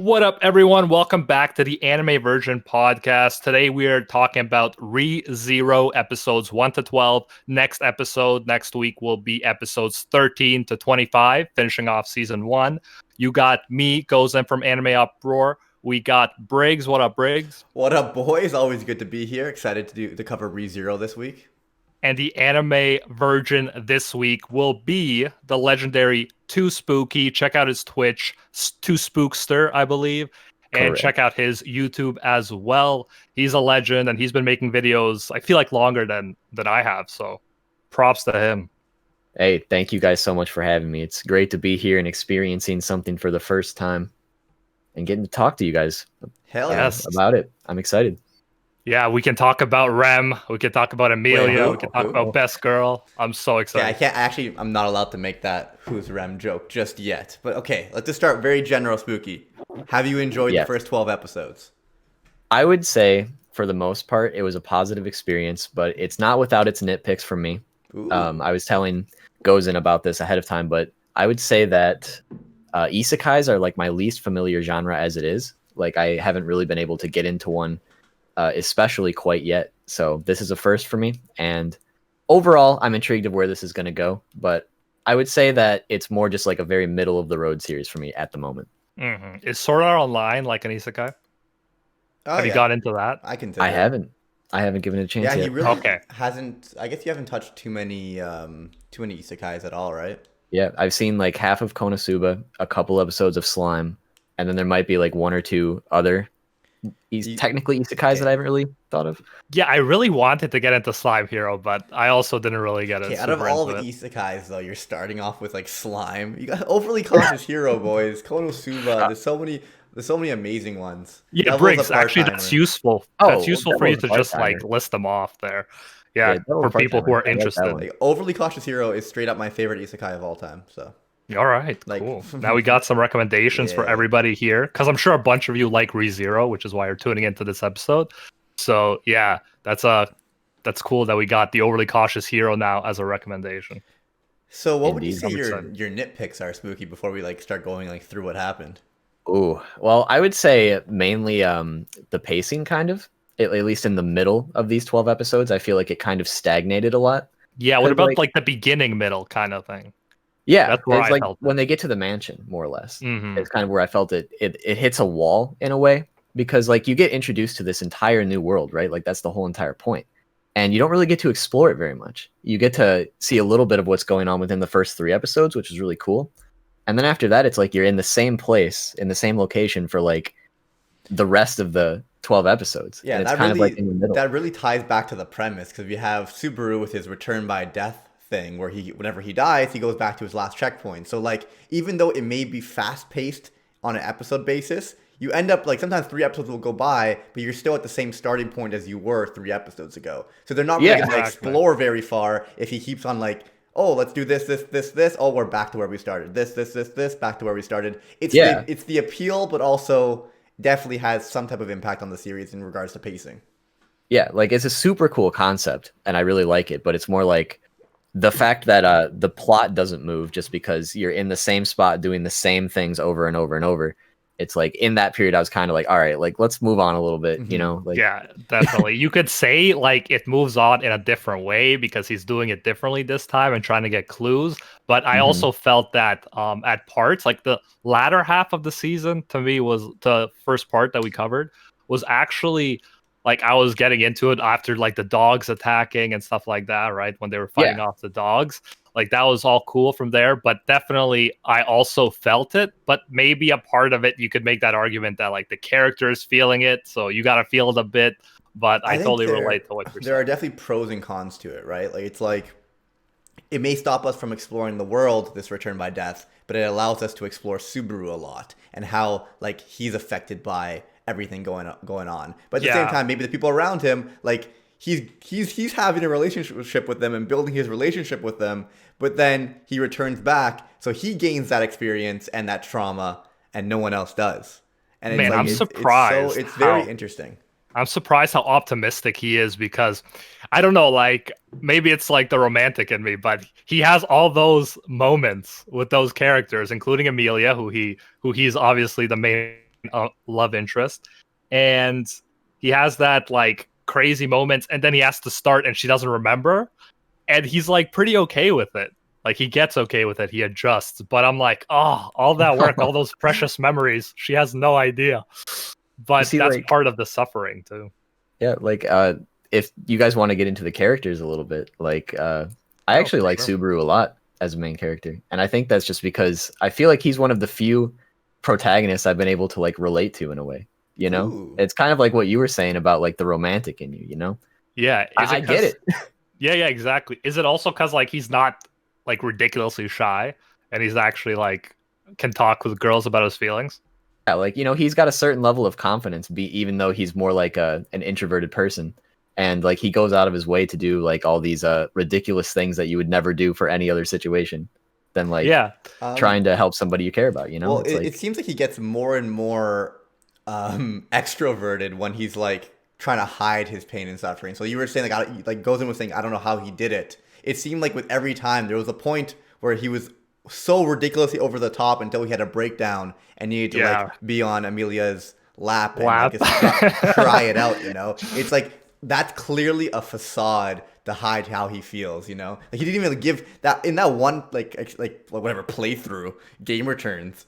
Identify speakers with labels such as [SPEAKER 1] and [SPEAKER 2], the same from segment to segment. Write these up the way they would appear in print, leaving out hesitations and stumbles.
[SPEAKER 1] What up, everyone? Welcome back to the Anime Version Podcast. Today we are talking about Re:Zero episodes 1 to 12. Next episode, next week, will be episodes 13 to 25, finishing off season 1. You got me, Gozen from Anime Uproar. We got Briggs. What up, Briggs?
[SPEAKER 2] What up, boys? Always good to be here. Excited to cover Re:Zero this week.
[SPEAKER 1] And the anime version this week will be the legendary Too Spooky. Check out his Twitch, Too Spookster, I believe. And
[SPEAKER 3] Correct.
[SPEAKER 1] check out his YouTube as well. He's a legend, and he's been making videos, I feel like, longer than I have. So props to him.
[SPEAKER 3] Hey, thank you guys so much for having me. It's great to be here and experiencing something for the first time and getting to talk to you guys
[SPEAKER 2] Hell
[SPEAKER 1] Yes.
[SPEAKER 3] about it. I'm excited.
[SPEAKER 1] Yeah, we can talk about Rem. We can talk about Amelia.
[SPEAKER 2] who?
[SPEAKER 1] We can talk
[SPEAKER 2] Who?
[SPEAKER 1] about Best Girl. I'm so
[SPEAKER 2] Yeah,
[SPEAKER 1] excited.
[SPEAKER 2] I can't actually. I'm not allowed to make that "Who's Rem" joke just yet. But okay, let's just start very general. Spooky. Have you enjoyed
[SPEAKER 3] Yeah.
[SPEAKER 2] the first 12 episodes?
[SPEAKER 3] I would say, for the most part, it was a positive experience, but it's not without its nitpicks from me.
[SPEAKER 2] Ooh.
[SPEAKER 3] I was telling Gozen about this ahead of time, but I would say that isekais are like my least familiar genre as it is. Like, I haven't really been able to get into one, especially quite yet. So this is a first for me. And overall, I'm intrigued of where this is going to go. But I would say that it's more just like a very middle of the road series for me at the moment.
[SPEAKER 1] Is Sword Art Online like an isekai?
[SPEAKER 2] Oh,
[SPEAKER 1] Have you
[SPEAKER 2] yeah.
[SPEAKER 1] got into that?
[SPEAKER 2] I can tell.
[SPEAKER 3] I haven't given it a chance
[SPEAKER 2] Yeah,
[SPEAKER 3] yet.
[SPEAKER 2] he really
[SPEAKER 1] Okay.
[SPEAKER 2] hasn't. I guess you haven't touched too many isekais at all, right?
[SPEAKER 3] Yeah, I've seen like half of Konosuba, a couple episodes of Slime, and then there might be like one or two other technically isekais that I haven't really thought of.
[SPEAKER 1] Yeah, I really wanted to get into Slime Hero, but I also didn't really get it.
[SPEAKER 2] Okay, out of
[SPEAKER 1] super
[SPEAKER 2] all the
[SPEAKER 1] into it.
[SPEAKER 2] isekais, though, you're starting off with like Slime. You got Overly Cautious Hero, boys. Konosuba. There's so many amazing ones.
[SPEAKER 1] Yeah,
[SPEAKER 2] Devils
[SPEAKER 1] Briggs,
[SPEAKER 2] a
[SPEAKER 1] actually,
[SPEAKER 2] part-timer.
[SPEAKER 1] that's useful.
[SPEAKER 3] Oh,
[SPEAKER 1] That's useful for you to
[SPEAKER 3] Devil's a
[SPEAKER 1] just like
[SPEAKER 3] part-timer.
[SPEAKER 1] list them off there. Yeah,
[SPEAKER 3] Devil's
[SPEAKER 1] for
[SPEAKER 3] a
[SPEAKER 1] people who
[SPEAKER 3] part-timer.
[SPEAKER 1] are
[SPEAKER 3] I like that
[SPEAKER 1] interested.
[SPEAKER 3] one.
[SPEAKER 2] Like, Overly Cautious Hero is straight up my favorite isekai of all time. So
[SPEAKER 1] All right,
[SPEAKER 2] Like-
[SPEAKER 1] cool. Now we got some recommendations for
[SPEAKER 2] Yeah.
[SPEAKER 1] everybody here, because I'm sure a bunch of you like Re:Zero, which is why you're tuning into this episode. So yeah, that's cool that we got the Overly Cautious Hero now as a recommendation.
[SPEAKER 2] So what would you
[SPEAKER 3] Indeed,
[SPEAKER 2] say
[SPEAKER 1] I'm
[SPEAKER 2] your
[SPEAKER 1] excited.
[SPEAKER 2] nitpicks are, Spooky, before we like start going like through what happened?
[SPEAKER 3] Ooh, well, I would say mainly the pacing kind of, at least in the middle of these 12 episodes, I feel like it kind of stagnated a lot.
[SPEAKER 1] Yeah, what
[SPEAKER 3] Because,
[SPEAKER 1] about
[SPEAKER 3] like-
[SPEAKER 1] like the beginning, middle kind of thing?
[SPEAKER 3] Yeah,
[SPEAKER 1] That's where
[SPEAKER 3] it's
[SPEAKER 1] I
[SPEAKER 3] like
[SPEAKER 1] felt
[SPEAKER 3] when they get to the mansion, more or less.
[SPEAKER 1] Mhm.
[SPEAKER 3] It's kind of where I felt it hits a wall in a way, because like you get introduced to this entire new world, right? Like that's the whole entire point. And you don't really get to explore it very much. You get to see a little bit of what's going on within the first 3 episodes, which is really cool. And then after that, it's like you're in the same place, in the same location for like the rest of the 12 episodes.
[SPEAKER 2] Yeah,
[SPEAKER 3] and it's
[SPEAKER 2] that
[SPEAKER 3] kind
[SPEAKER 2] really
[SPEAKER 3] of like in the middle.
[SPEAKER 2] that really ties back to the premise, because we have Subaru with his return by death thing, where whenever he dies, he goes back to his last checkpoint. So like, even though it may be fast paced on an episode basis, you end up like sometimes 3 episodes will go by, but you're still at the same starting point as you were 3 episodes ago. So they're not really
[SPEAKER 3] Yeah,
[SPEAKER 2] going to
[SPEAKER 1] exactly.
[SPEAKER 2] explore very far if he keeps on like, oh, let's do this. Oh, we're back to where we started. This, back to where we started.
[SPEAKER 3] Yeah.
[SPEAKER 2] It's the appeal, but also definitely has some type of impact on the series in regards to pacing.
[SPEAKER 3] Yeah, like it's a super cool concept and I really like it, but it's more like the fact that the plot doesn't move just because you're in the same spot doing the same things over and over and over. It's like in that period I was kind of like, all right, like let's move on a little bit, you know? Like
[SPEAKER 1] Yeah, definitely. You could say like it moves on in a different way because he's doing it differently this time and trying to get clues. But I
[SPEAKER 3] Mhm.
[SPEAKER 1] also felt that at parts, like the latter half of the season, to me was the first part that we covered was actually like I was getting into it after like the dogs attacking and stuff like that, right? When they were fighting off the dogs. Like that was all cool from there, but definitely I also felt it. But maybe a part of it, you could make that argument that like the character is feeling it, so you got to feel it a bit. But I
[SPEAKER 2] think
[SPEAKER 1] totally relate to what you're
[SPEAKER 2] there are
[SPEAKER 1] saying.
[SPEAKER 2] definitely pros and cons to it, right? Like it's like it may stop us from exploring the world, this return by death, but it allows us to explore Subaru a lot and how like he's affected by everything going on. But at the same
[SPEAKER 1] Yeah.
[SPEAKER 2] time, maybe the people around him, like he's having a relationship with them and building his relationship with them, but then he returns back, so he gains that experience and that trauma, and no one else does. And
[SPEAKER 1] Man, I'm surprised
[SPEAKER 2] It's very
[SPEAKER 1] how-
[SPEAKER 2] interesting.
[SPEAKER 1] I'm surprised how optimistic he is because I don't know, like maybe it's like the romantic in me, but he has all those moments with those characters, including Amelia, who he's obviously the main love interest, and he has that like crazy moments, and then he has to start, and she doesn't remember, and he's like pretty okay with it. Like he gets okay with it, he adjusts. But I'm like, oh, all that work, all those precious memories, she has no idea. But
[SPEAKER 3] see,
[SPEAKER 1] that's
[SPEAKER 3] like,
[SPEAKER 1] part of the suffering too.
[SPEAKER 3] Yeah, like if you guys want to get into the characters a little bit, like I actually like Subaru a lot as a main character, and I think that's just because I feel like he's one of the few protagonists I've been able to like relate to in a way. You know, it's kind of like what you were saying about like the romantic in you. You know,
[SPEAKER 1] yeah,
[SPEAKER 3] I get it.
[SPEAKER 1] Yeah, exactly. Is it also because like he's not like ridiculously shy, and he's actually like can talk with girls about his feelings?
[SPEAKER 3] Yeah, like, you know, he's got a certain level of confidence, even though he's more like an introverted person, and like he goes out of his way to do like all these ridiculous things that you would never do for any other situation than like trying to help somebody you care about. You know,
[SPEAKER 2] well, it seems like he gets more and more extroverted when he's like trying to hide his pain and suffering. So you were saying like Gozen was saying, I don't know how he did it. It seemed like with every time there was a point where he was so ridiculously over the top until he had a breakdown and needed to like be on Amelia's lap and like just cry it out, you know? It's like that's clearly a facade to hide how he feels, you know? Like he didn't even give that in that one like whatever playthrough gamer terms.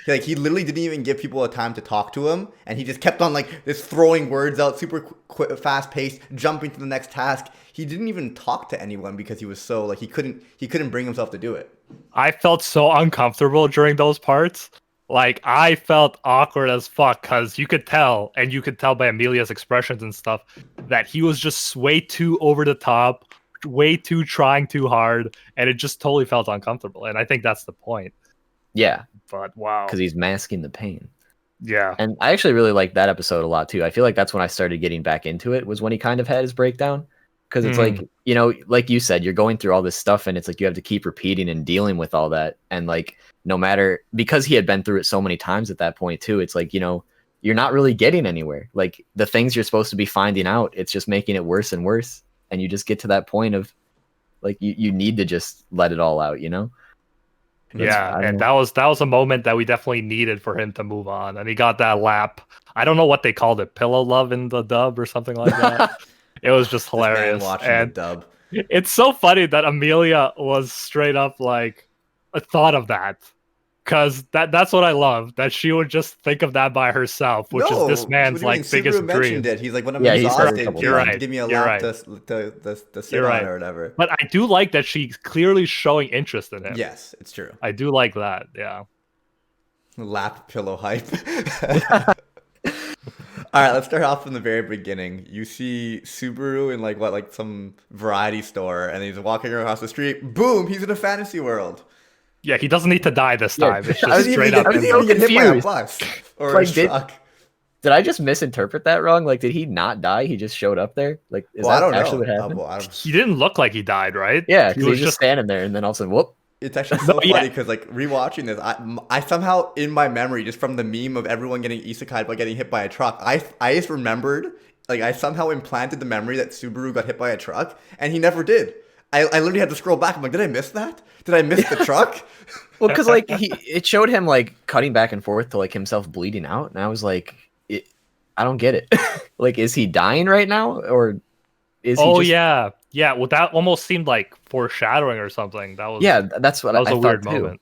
[SPEAKER 2] Like he literally didn't even give people a time to talk to him, and he just kept on like just throwing words out, super fast paced, jumping to the next task. He didn't even talk to anyone because he was so like he couldn't bring himself to do it.
[SPEAKER 1] I felt so uncomfortable during those parts. Like I felt awkward as fuck because you could tell by Amelia's expressions and stuff that he was just way too over the top, way too trying too hard, and it just totally felt uncomfortable. And I think that's the point.
[SPEAKER 3] Yeah,
[SPEAKER 1] but wow,
[SPEAKER 3] because he's masking the pain.
[SPEAKER 1] Yeah,
[SPEAKER 3] and I actually really liked that episode a lot too. I feel like that's when I started getting back into it. Was when he kind of had his breakdown. Because it's like, you know, like you said, you're going through all this stuff and it's like you have to keep repeating and dealing with all that. And like, no matter, because he had been through it so many times at that point too, it's like, you know, you're not really getting anywhere. Like the things you're supposed to be finding out, it's just making it worse and worse. And you just get to that point of like, you need to just let it all out, you know?
[SPEAKER 1] Yeah, and that was a moment that we definitely needed for him to move on. And he got that lap. I don't know what they called it, pillow love in the dub or something like that. It was just hilarious.
[SPEAKER 2] Watching the dub.
[SPEAKER 1] It's so funny that Amelia was straight up like a thought of that. Because that's what I love, that she would just think of that by herself, which is this man's like biggest dream.
[SPEAKER 2] He's like, when I'm exhausted,
[SPEAKER 1] you're right.
[SPEAKER 2] Give me a lap to sit on or whatever.
[SPEAKER 1] But I do like that she's clearly showing interest in him.
[SPEAKER 2] Yes, it's true.
[SPEAKER 1] I do like that, yeah.
[SPEAKER 2] Lap pillow hype. All right, let's start off from the very beginning. You see Subaru in like some variety store, and he's walking across the street. Boom! He's in a fantasy world.
[SPEAKER 1] Yeah, he doesn't need to die this time. It's
[SPEAKER 2] just
[SPEAKER 1] straight up.
[SPEAKER 2] I was even get hit by a bus or like, a truck.
[SPEAKER 3] Did I just misinterpret that wrong? Like, did he not die? He just showed up there? Like, is that actually what happened?
[SPEAKER 1] He didn't look like he died, right?
[SPEAKER 3] Yeah, because he was just standing there, and then all of a sudden, whoop.
[SPEAKER 2] It's actually so funny because like rewatching this, I somehow in my memory, just from the meme of everyone getting isekai by getting hit by a truck, I just remembered, like I somehow implanted the memory that Subaru got hit by a truck, and he never did. I literally had to scroll back. I'm like, did I miss that? Did I miss the truck?
[SPEAKER 3] Well, because like it showed him like cutting back and forth to like himself bleeding out, and I was like, I don't get it. Like, is he dying right now, or is he?
[SPEAKER 1] Oh yeah. Well, that almost seemed like foreshadowing or something. That was
[SPEAKER 3] that's what
[SPEAKER 1] that was
[SPEAKER 3] I
[SPEAKER 1] a
[SPEAKER 3] thought
[SPEAKER 1] weird
[SPEAKER 3] too.
[SPEAKER 1] moment.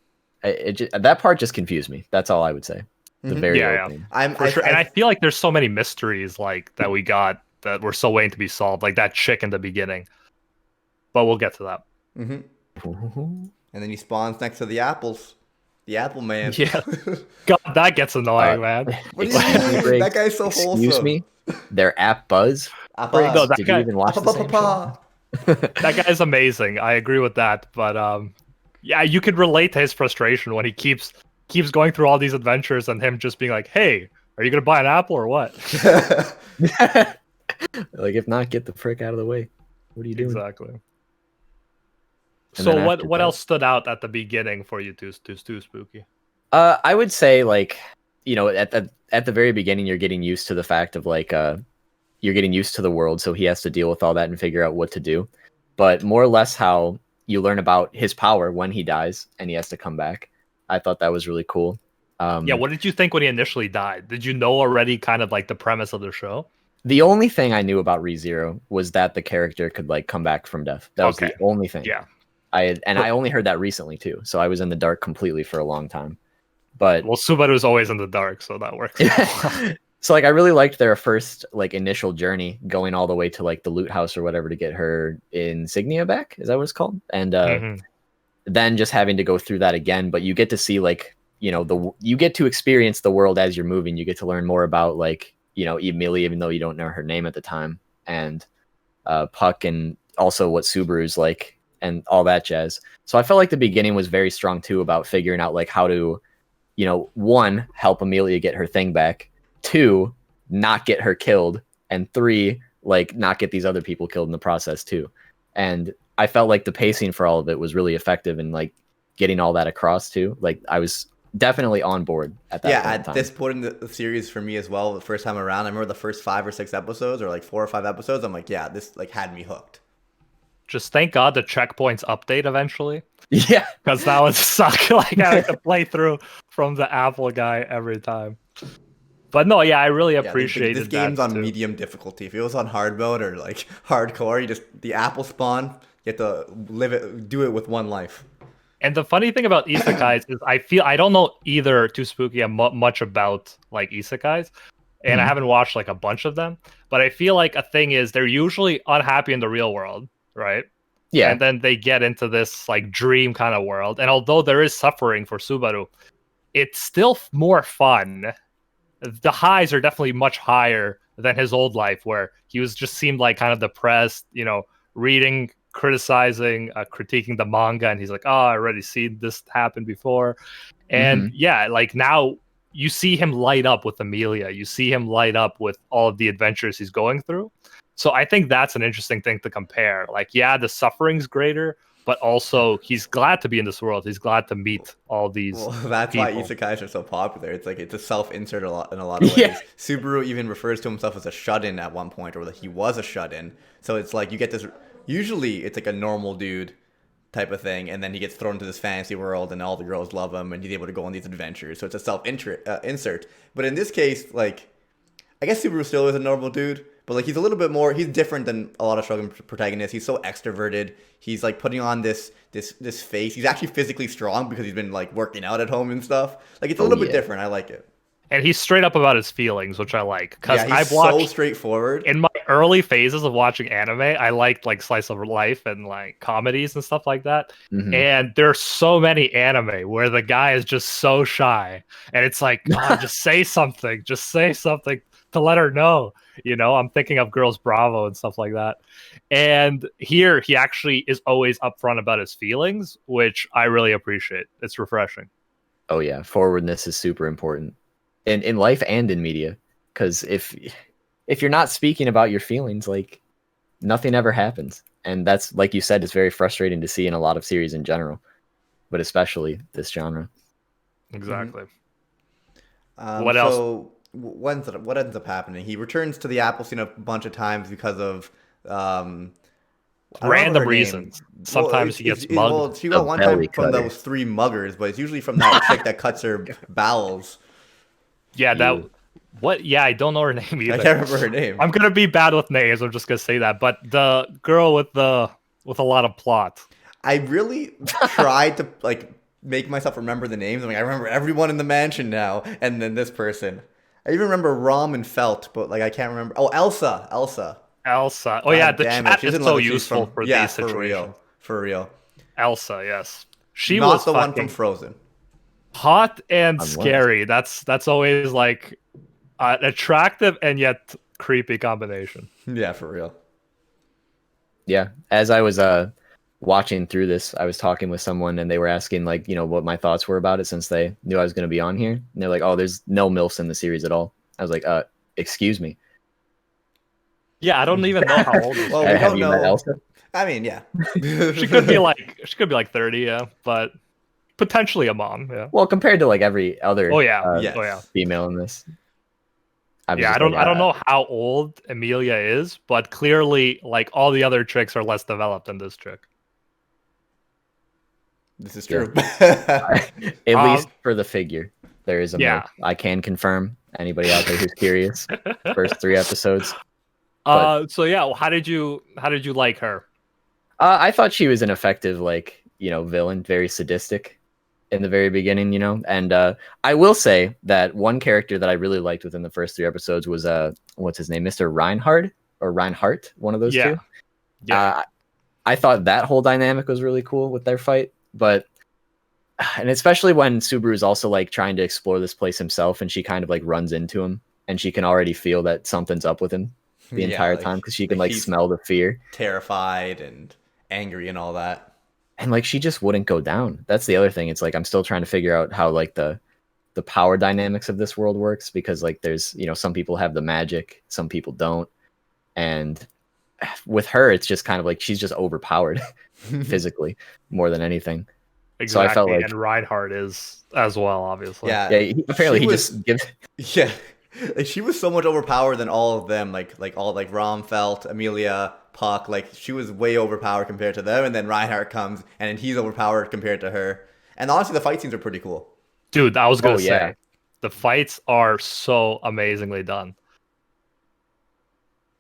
[SPEAKER 3] That part just confused me. That's all I would say. The very opening.
[SPEAKER 1] I'm for sure, and I feel like there's so many mysteries like that we got that we're still waiting to be solved, like that chick in the beginning. But we'll get to that.
[SPEAKER 2] And then he spawns next to the apples. The apple man.
[SPEAKER 1] Yeah. God, that gets annoying, man.
[SPEAKER 2] What do you mean? That guy's so wholesome.
[SPEAKER 3] Excuse me? Their app buzz?
[SPEAKER 1] No,
[SPEAKER 3] Did you even watch the same show?
[SPEAKER 1] That guy's amazing. I agree with that. But yeah, you could relate to his frustration when he keeps going through all these adventures and him just being like, hey, are you going to buy an apple or what?
[SPEAKER 3] Like, if not, get the frick out of the way. What are you doing?
[SPEAKER 1] Exactly. So what else stood out at the beginning for you, too Spooky?
[SPEAKER 3] I would say, like, you know, at the very beginning, you're getting used to the fact of like you're getting used to the world, so he has to deal with all that and figure out what to do. But more or less how you learn about his power when he dies and he has to come back. I thought that was really cool.
[SPEAKER 1] Yeah, what did you think when he initially died? Did you know already kind of like the premise of the show?
[SPEAKER 3] The only thing I knew about ReZero was that the character could like come back from death. That was the only thing.
[SPEAKER 1] Yeah.
[SPEAKER 3] I only heard that recently too, so I was in the dark completely for a long time. But
[SPEAKER 1] well, Subaru's always in the dark, so that works.
[SPEAKER 3] So like I really liked their first like initial journey going all the way to like the loot house or whatever to get her insignia back. Is that what it's called? And then just having to go through that again, but you get to see like, you get to experience the world as you're moving. You get to learn more about like, Emilia, even though you don't know her name at the time, and Puck, and also what Subaru's like and all that jazz. So I felt like the beginning was very strong too about figuring out like how to, one, help Emilia get her thing back, two, not get her killed, and three, like not get these other people killed in the process too. And I felt like the pacing for all of it was really effective in like getting all that across too. Like I was definitely on board at that point.
[SPEAKER 2] Yeah, at this point in the series for me as well, the first time around, I remember the first 5 or 6 episodes, or like 4 or 5 episodes, I'm like, yeah, this like had me hooked.
[SPEAKER 1] Just thank God the checkpoints update eventually.
[SPEAKER 3] Yeah.
[SPEAKER 1] Because that would suck, like having to play through from the Apple guy every time. But no, yeah, I really appreciated
[SPEAKER 2] this game's on
[SPEAKER 1] too.
[SPEAKER 2] medium difficulty. If it was on hard mode or like hardcore, the Apple spawn, you have to do it with one life.
[SPEAKER 1] And the funny thing about isekais is I don't know either Too Spooky much about like isekais, and I haven't watched like a bunch of them, but I feel like a thing is they're usually unhappy in the real world, right?
[SPEAKER 3] Yeah.
[SPEAKER 1] And then they get into this like dream kind of world, and although there is suffering for Subaru, it's still more fun. The highs are definitely much higher than his old life, where he just seemed like kind of depressed, reading, criticizing, critiquing the manga, and he's like, oh, I already seen this happen before. And yeah, like now you see him light up with Emilia, you see him light up with all of the adventures he's going through. So I think that's an interesting thing to compare. Like, yeah, the suffering's greater, but also he's glad to be in this world. He's glad to meet all these.
[SPEAKER 2] Well, that's
[SPEAKER 1] people.
[SPEAKER 2] why isekais are so popular. It's like it's a self-insert in a lot of ways. Yeah. Subaru even refers to himself as a shut-in at one point, or that he was a shut-in. So it's like you get this. Usually, it's like a normal dude type of thing, and then he gets thrown into this fantasy world, and all the girls love him, and he's able to go on these adventures. So it's a self-insert. But in this case, like, I guess Subaru still is a normal dude. But like he's a little bit more, he's different than a lot of struggling protagonists. He's so extroverted. He's like putting on this face. He's actually physically strong because he's been like working out at home and stuff. Like it's a little bit different. I like it.
[SPEAKER 1] And he's straight up about his feelings, which I like. Because I've watched
[SPEAKER 2] so straightforward.
[SPEAKER 1] In my early phases of watching anime, I liked like slice of life and like comedies and stuff like that. And there's so many anime where the guy is just so shy, and it's like, God, just say something, to let her know. I'm thinking of Girls Bravo and stuff like that. And here he actually is always upfront about his feelings, which I really appreciate. It's refreshing.
[SPEAKER 3] Oh yeah, forwardness is super important in life and in media, because if you're not speaking about your feelings, like nothing ever happens. And that's, like you said, it's very frustrating to see in a lot of series in general, but especially this genre.
[SPEAKER 1] Exactly.
[SPEAKER 2] What else? So what ends up happening? He returns to the Apple scene a bunch of times because of
[SPEAKER 1] random reasons. Sometimes he gets mugged.
[SPEAKER 2] Well, she got one time from those 3 muggers, but it's usually from that chick that cuts her bowels.
[SPEAKER 1] Yeah, what? Yeah, I don't know her name either.
[SPEAKER 2] I can't remember her name.
[SPEAKER 1] I'm gonna be bad with names. I'm just gonna say that. But the girl with a lot of plot.
[SPEAKER 2] I really tried to like make myself remember the names. I mean, I remember everyone in the mansion now, and then this person. I even remember Rom and Felt, but like I can't remember. Oh, Elsa.
[SPEAKER 1] Oh yeah, the chat is so useful for these situations.
[SPEAKER 2] For real.
[SPEAKER 1] Elsa, yes. She
[SPEAKER 2] Not
[SPEAKER 1] was
[SPEAKER 2] the one from Frozen.
[SPEAKER 1] Hot and scary. That's always like an attractive and yet creepy combination.
[SPEAKER 2] Yeah, for real.
[SPEAKER 3] Yeah, as I was watching through this, I was talking with someone, and they were asking like, what my thoughts were about it, since they knew I was going to be on here. And they're like, "Oh, there's no MILFs in the series at all." I was like, excuse me.
[SPEAKER 1] Yeah, I don't even know how old.
[SPEAKER 2] Well, we don't know. Met Elsa? I mean, yeah.
[SPEAKER 1] she could be like 30, yeah, but potentially a mom, yeah.
[SPEAKER 3] Well, compared to like every other female in this.
[SPEAKER 1] I don't know how old Emilia is, but clearly like all the other chicks are less developed than this chick.
[SPEAKER 2] This is true.
[SPEAKER 3] At least for the figure. There is a
[SPEAKER 1] Yeah.
[SPEAKER 3] milk. I can confirm. Anybody out there who's curious, first 3 episodes. But,
[SPEAKER 1] So yeah, how did you like her?
[SPEAKER 3] I thought she was an effective, like, villain, very sadistic in the very beginning, And I will say that one character that I really liked within the first 3 episodes was what's his name, Mr. Reinhard or Reinhardt, one of those two.
[SPEAKER 1] Yeah.
[SPEAKER 3] I thought that whole dynamic was really cool with their fight, and especially when Subaru is also like trying to explore this place himself, and she kind of like runs into him, and she can already feel that something's up with him the entire time because she can like smell the fear,
[SPEAKER 2] terrified and angry and all that.
[SPEAKER 3] And like she just wouldn't go down. That's the other thing. It's like I'm still trying to figure out how like the power dynamics of this world works, because like there's some people have the magic, some people don't, and with her it's just kind of like she's just overpowered physically more than anything.
[SPEAKER 1] Exactly.
[SPEAKER 3] So I felt like,
[SPEAKER 1] and Reinhardt is as well, obviously.
[SPEAKER 3] Yeah. Apparently he just gives.
[SPEAKER 2] Yeah, like she was so much overpowered than all of them. Like Rom felt, Amelia, Puck. Like she was way overpowered compared to them. And then Reinhardt comes, and he's overpowered compared to her. And honestly, the fight scenes are pretty cool.
[SPEAKER 1] Dude, I was gonna say the fights are so amazingly done.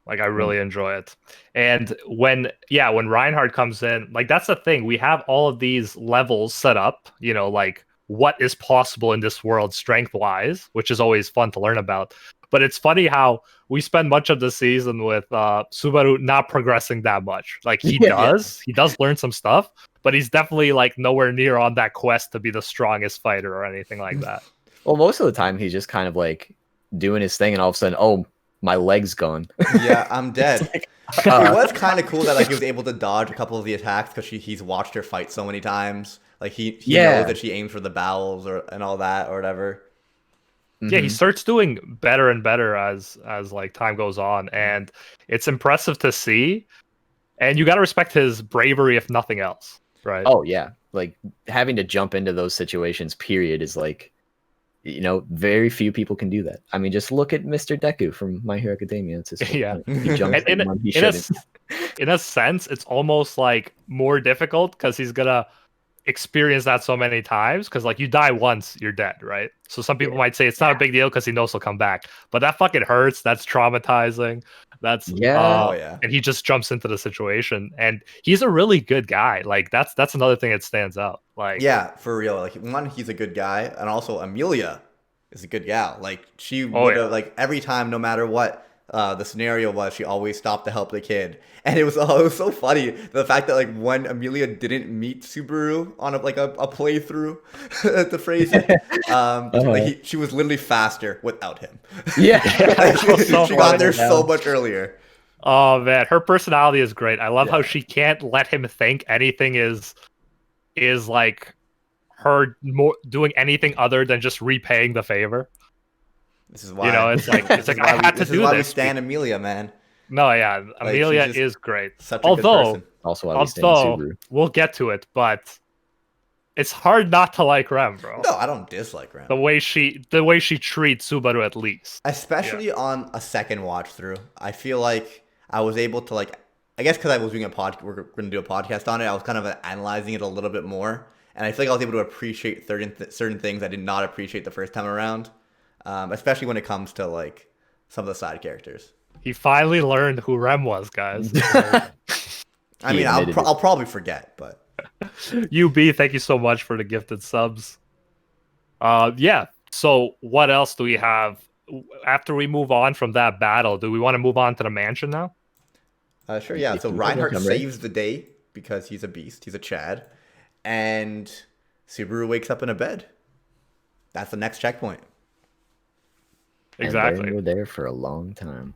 [SPEAKER 1] Like I really enjoy it. And when Reinhardt comes in, like that's the thing. We have all of these levels set up, like what is possible in this world strength-wise, which is always fun to learn about. But it's funny how we spend much of the season with Subaru not progressing that much. Like he does learn some stuff, but he's definitely like nowhere near on that quest to be the strongest fighter or anything like that.
[SPEAKER 3] Well, most of the time he's just kind of like doing his thing, and all of a sudden, oh, my leg's gone.
[SPEAKER 2] Yeah, I'm dead. It was kind of cool that like he was able to dodge a couple of the attacks because he's watched her fight so many times. Like he knows that she aims for the bowels and all that or whatever.
[SPEAKER 1] Yeah, he starts doing better and better as like time goes on, and it's impressive to see. And you got to respect his bravery, if nothing else, right?
[SPEAKER 3] Oh yeah, like having to jump into those situations, period, is like, very few people can do that. I mean, just look at Mr. Deku from My Hero Academia. It's just
[SPEAKER 1] yeah.
[SPEAKER 3] He jumps
[SPEAKER 1] in a sense, it's almost like more difficult because he's gonna experience that so many times. Because like you die once, you're dead, right? So some people might say it's not a big deal because he knows he'll come back, but that fucking hurts. That's traumatizing. That's and he just jumps into the situation, and he's a really good guy. Like that's another thing that stands out. Like
[SPEAKER 2] for real. Like one, he's a good guy, and also Amelia is a good gal. Like she would have like every time, no matter what the scenario was, she always stopped to help the kid. And it was so funny the fact that like when Amelia didn't meet Subaru on a playthrough, to phrase it, like she was literally faster without him.
[SPEAKER 3] Yeah,
[SPEAKER 2] she got there so much earlier.
[SPEAKER 1] Oh man, her personality is great. I love how she can't let him think anything is like her doing anything other than just repaying the favor.
[SPEAKER 2] This is why
[SPEAKER 1] it's like I had to do this.
[SPEAKER 2] This is why we stand Amelia, man.
[SPEAKER 1] No, yeah, Amelia is great.
[SPEAKER 2] Such a good person.
[SPEAKER 3] Also, why we stand Subaru.
[SPEAKER 1] We'll get to it, but it's hard not to like Rem, bro.
[SPEAKER 2] No, I don't dislike Rem.
[SPEAKER 1] The way she treats Subaru, at least,
[SPEAKER 2] especially on a second watch through, I feel like I was able to like, I guess because I was doing we're going to do a podcast on it. I was kind of analyzing it a little bit more, and I feel like I was able to appreciate certain things I did not appreciate the first time around, especially when it comes to like some of the side characters.
[SPEAKER 1] He finally learned who Rem was, guys.
[SPEAKER 2] I mean, I'll probably forget, but
[SPEAKER 1] UB, thank you so much for the gifted subs. So what else do we have after we move on from that battle? Do we want to move on to the mansion now?
[SPEAKER 2] Sure, yeah. So Reinhardt saves the day because he's a beast. He's a Chad. And Subaru wakes up in a bed. That's the next checkpoint.
[SPEAKER 1] Exactly.
[SPEAKER 3] And we're there for a long time.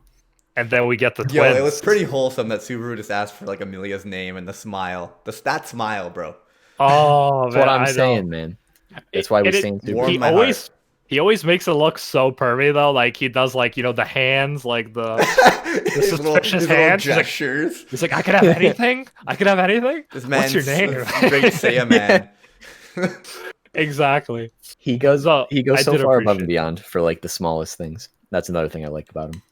[SPEAKER 1] And then we get the twins.
[SPEAKER 2] Yo, it was pretty wholesome that Subaru just asked for like Amelia's name and the smile. That smile, bro.
[SPEAKER 1] Oh,
[SPEAKER 3] that's what I'm saying, man. That's why we sing Subaru.
[SPEAKER 1] He always makes it look so pervy though. Like he does, like the hands, like the suspicious hands.
[SPEAKER 2] Gestures.
[SPEAKER 1] He's like, I could have anything. I could have anything.
[SPEAKER 2] This man's
[SPEAKER 1] What's your name?
[SPEAKER 2] Great Saiyan man.
[SPEAKER 1] Exactly.
[SPEAKER 3] He goes so far above and beyond for like the smallest things. That's another thing I like about him.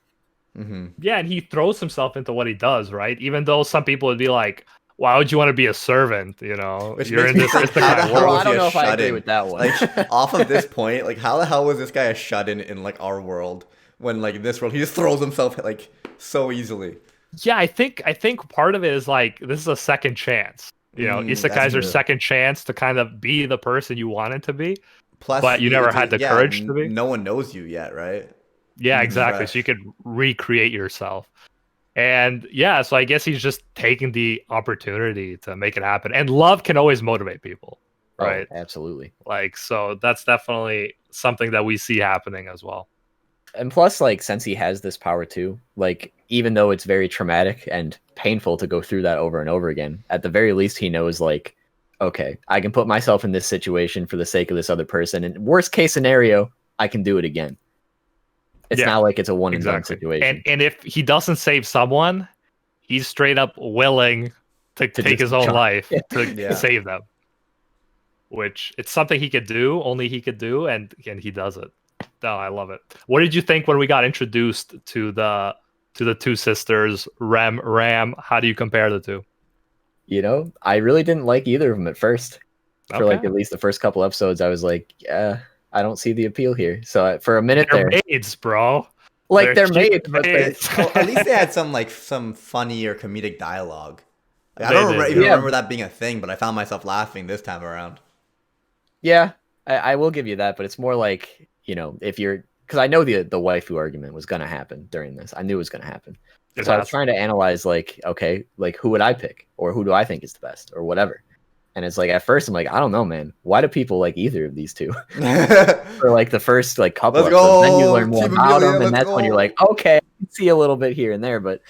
[SPEAKER 2] Mm-hmm.
[SPEAKER 1] Yeah, and he throws himself into what he does, right? Even though some people would be like, why would you want to be a servant? You know,
[SPEAKER 2] Which
[SPEAKER 1] you're
[SPEAKER 2] makes
[SPEAKER 1] in
[SPEAKER 2] me
[SPEAKER 1] this
[SPEAKER 2] think, how the
[SPEAKER 1] isekai
[SPEAKER 2] hell
[SPEAKER 1] world.
[SPEAKER 2] was
[SPEAKER 3] I don't
[SPEAKER 2] he a
[SPEAKER 3] know if I agree
[SPEAKER 2] shut-in?
[SPEAKER 3] with that one.
[SPEAKER 2] Like, off of this point, like, how the hell was this guy a shut-in in, like, our world? When, like, in this world, he just throws himself, like, so easily.
[SPEAKER 1] Yeah, I think part of it is like this is a second chance. You know,
[SPEAKER 2] That's
[SPEAKER 1] isekais are
[SPEAKER 2] true.
[SPEAKER 1] second chance to kind of be the person you wanted to be,
[SPEAKER 2] Plus,
[SPEAKER 1] but you never had the courage to be.
[SPEAKER 2] no one knows you yet, right?
[SPEAKER 1] Yeah,
[SPEAKER 2] You're
[SPEAKER 1] exactly. So you
[SPEAKER 2] fresh.
[SPEAKER 1] could recreate yourself. And yeah, so I guess he's just taking the opportunity to make it happen. And love can always motivate people,
[SPEAKER 3] Oh,
[SPEAKER 1] right?
[SPEAKER 3] absolutely.
[SPEAKER 1] Like, so that's definitely something that we see happening as well.
[SPEAKER 3] And plus, like, since he has this power too, like, even though it's very traumatic and painful to go through that over and over again, at the very least, he knows, like, okay, I can put myself in this situation for the sake of this other person. And worst case scenario, I can do it again. It's
[SPEAKER 1] Yeah,
[SPEAKER 3] not like it's a one and done
[SPEAKER 1] exactly.
[SPEAKER 3] situation.
[SPEAKER 1] And if he doesn't save someone, he's straight up willing to take
[SPEAKER 3] just
[SPEAKER 1] his own
[SPEAKER 3] jump.
[SPEAKER 1] life to
[SPEAKER 2] Yeah.
[SPEAKER 1] save them. Which it's something he could do, only he could do, and he does it. Oh, I love it. What did you think when we got introduced to the two sisters, Ram? How do you compare the two?
[SPEAKER 3] You know, I really didn't like either of them at first. For like
[SPEAKER 1] Okay.
[SPEAKER 3] at least the first couple episodes, I was like, yeah, I don't see the appeal here. So for a minute
[SPEAKER 1] They're
[SPEAKER 3] there,
[SPEAKER 1] maids, bro.
[SPEAKER 3] like they're
[SPEAKER 1] cute
[SPEAKER 3] made, but they're,
[SPEAKER 1] maids.
[SPEAKER 2] Well, at least they had some funny or comedic dialogue. Like, I
[SPEAKER 1] They
[SPEAKER 2] don't
[SPEAKER 1] did,
[SPEAKER 2] even
[SPEAKER 3] yeah.
[SPEAKER 2] remember that being a thing, but I found myself laughing this time around.
[SPEAKER 3] yeah, I will give you that. But it's more like, you know, if you're, because I know the waifu argument was gonna happen during this. I knew it was gonna happen.
[SPEAKER 1] It
[SPEAKER 3] So I was
[SPEAKER 1] has.
[SPEAKER 3] trying to analyze, like, okay, like who would I pick, or who do I think is the best, or whatever. And it's like at first I'm like, I don't know, man. Why do people like either of these two? For like the first like couple
[SPEAKER 2] Let's
[SPEAKER 3] episodes, then you
[SPEAKER 2] go,
[SPEAKER 3] learn more
[SPEAKER 2] Team
[SPEAKER 3] about
[SPEAKER 2] Amelia,
[SPEAKER 3] them, and
[SPEAKER 2] let's
[SPEAKER 3] that's when you're
[SPEAKER 2] go.
[SPEAKER 3] like, okay, I can see a little bit here and there, but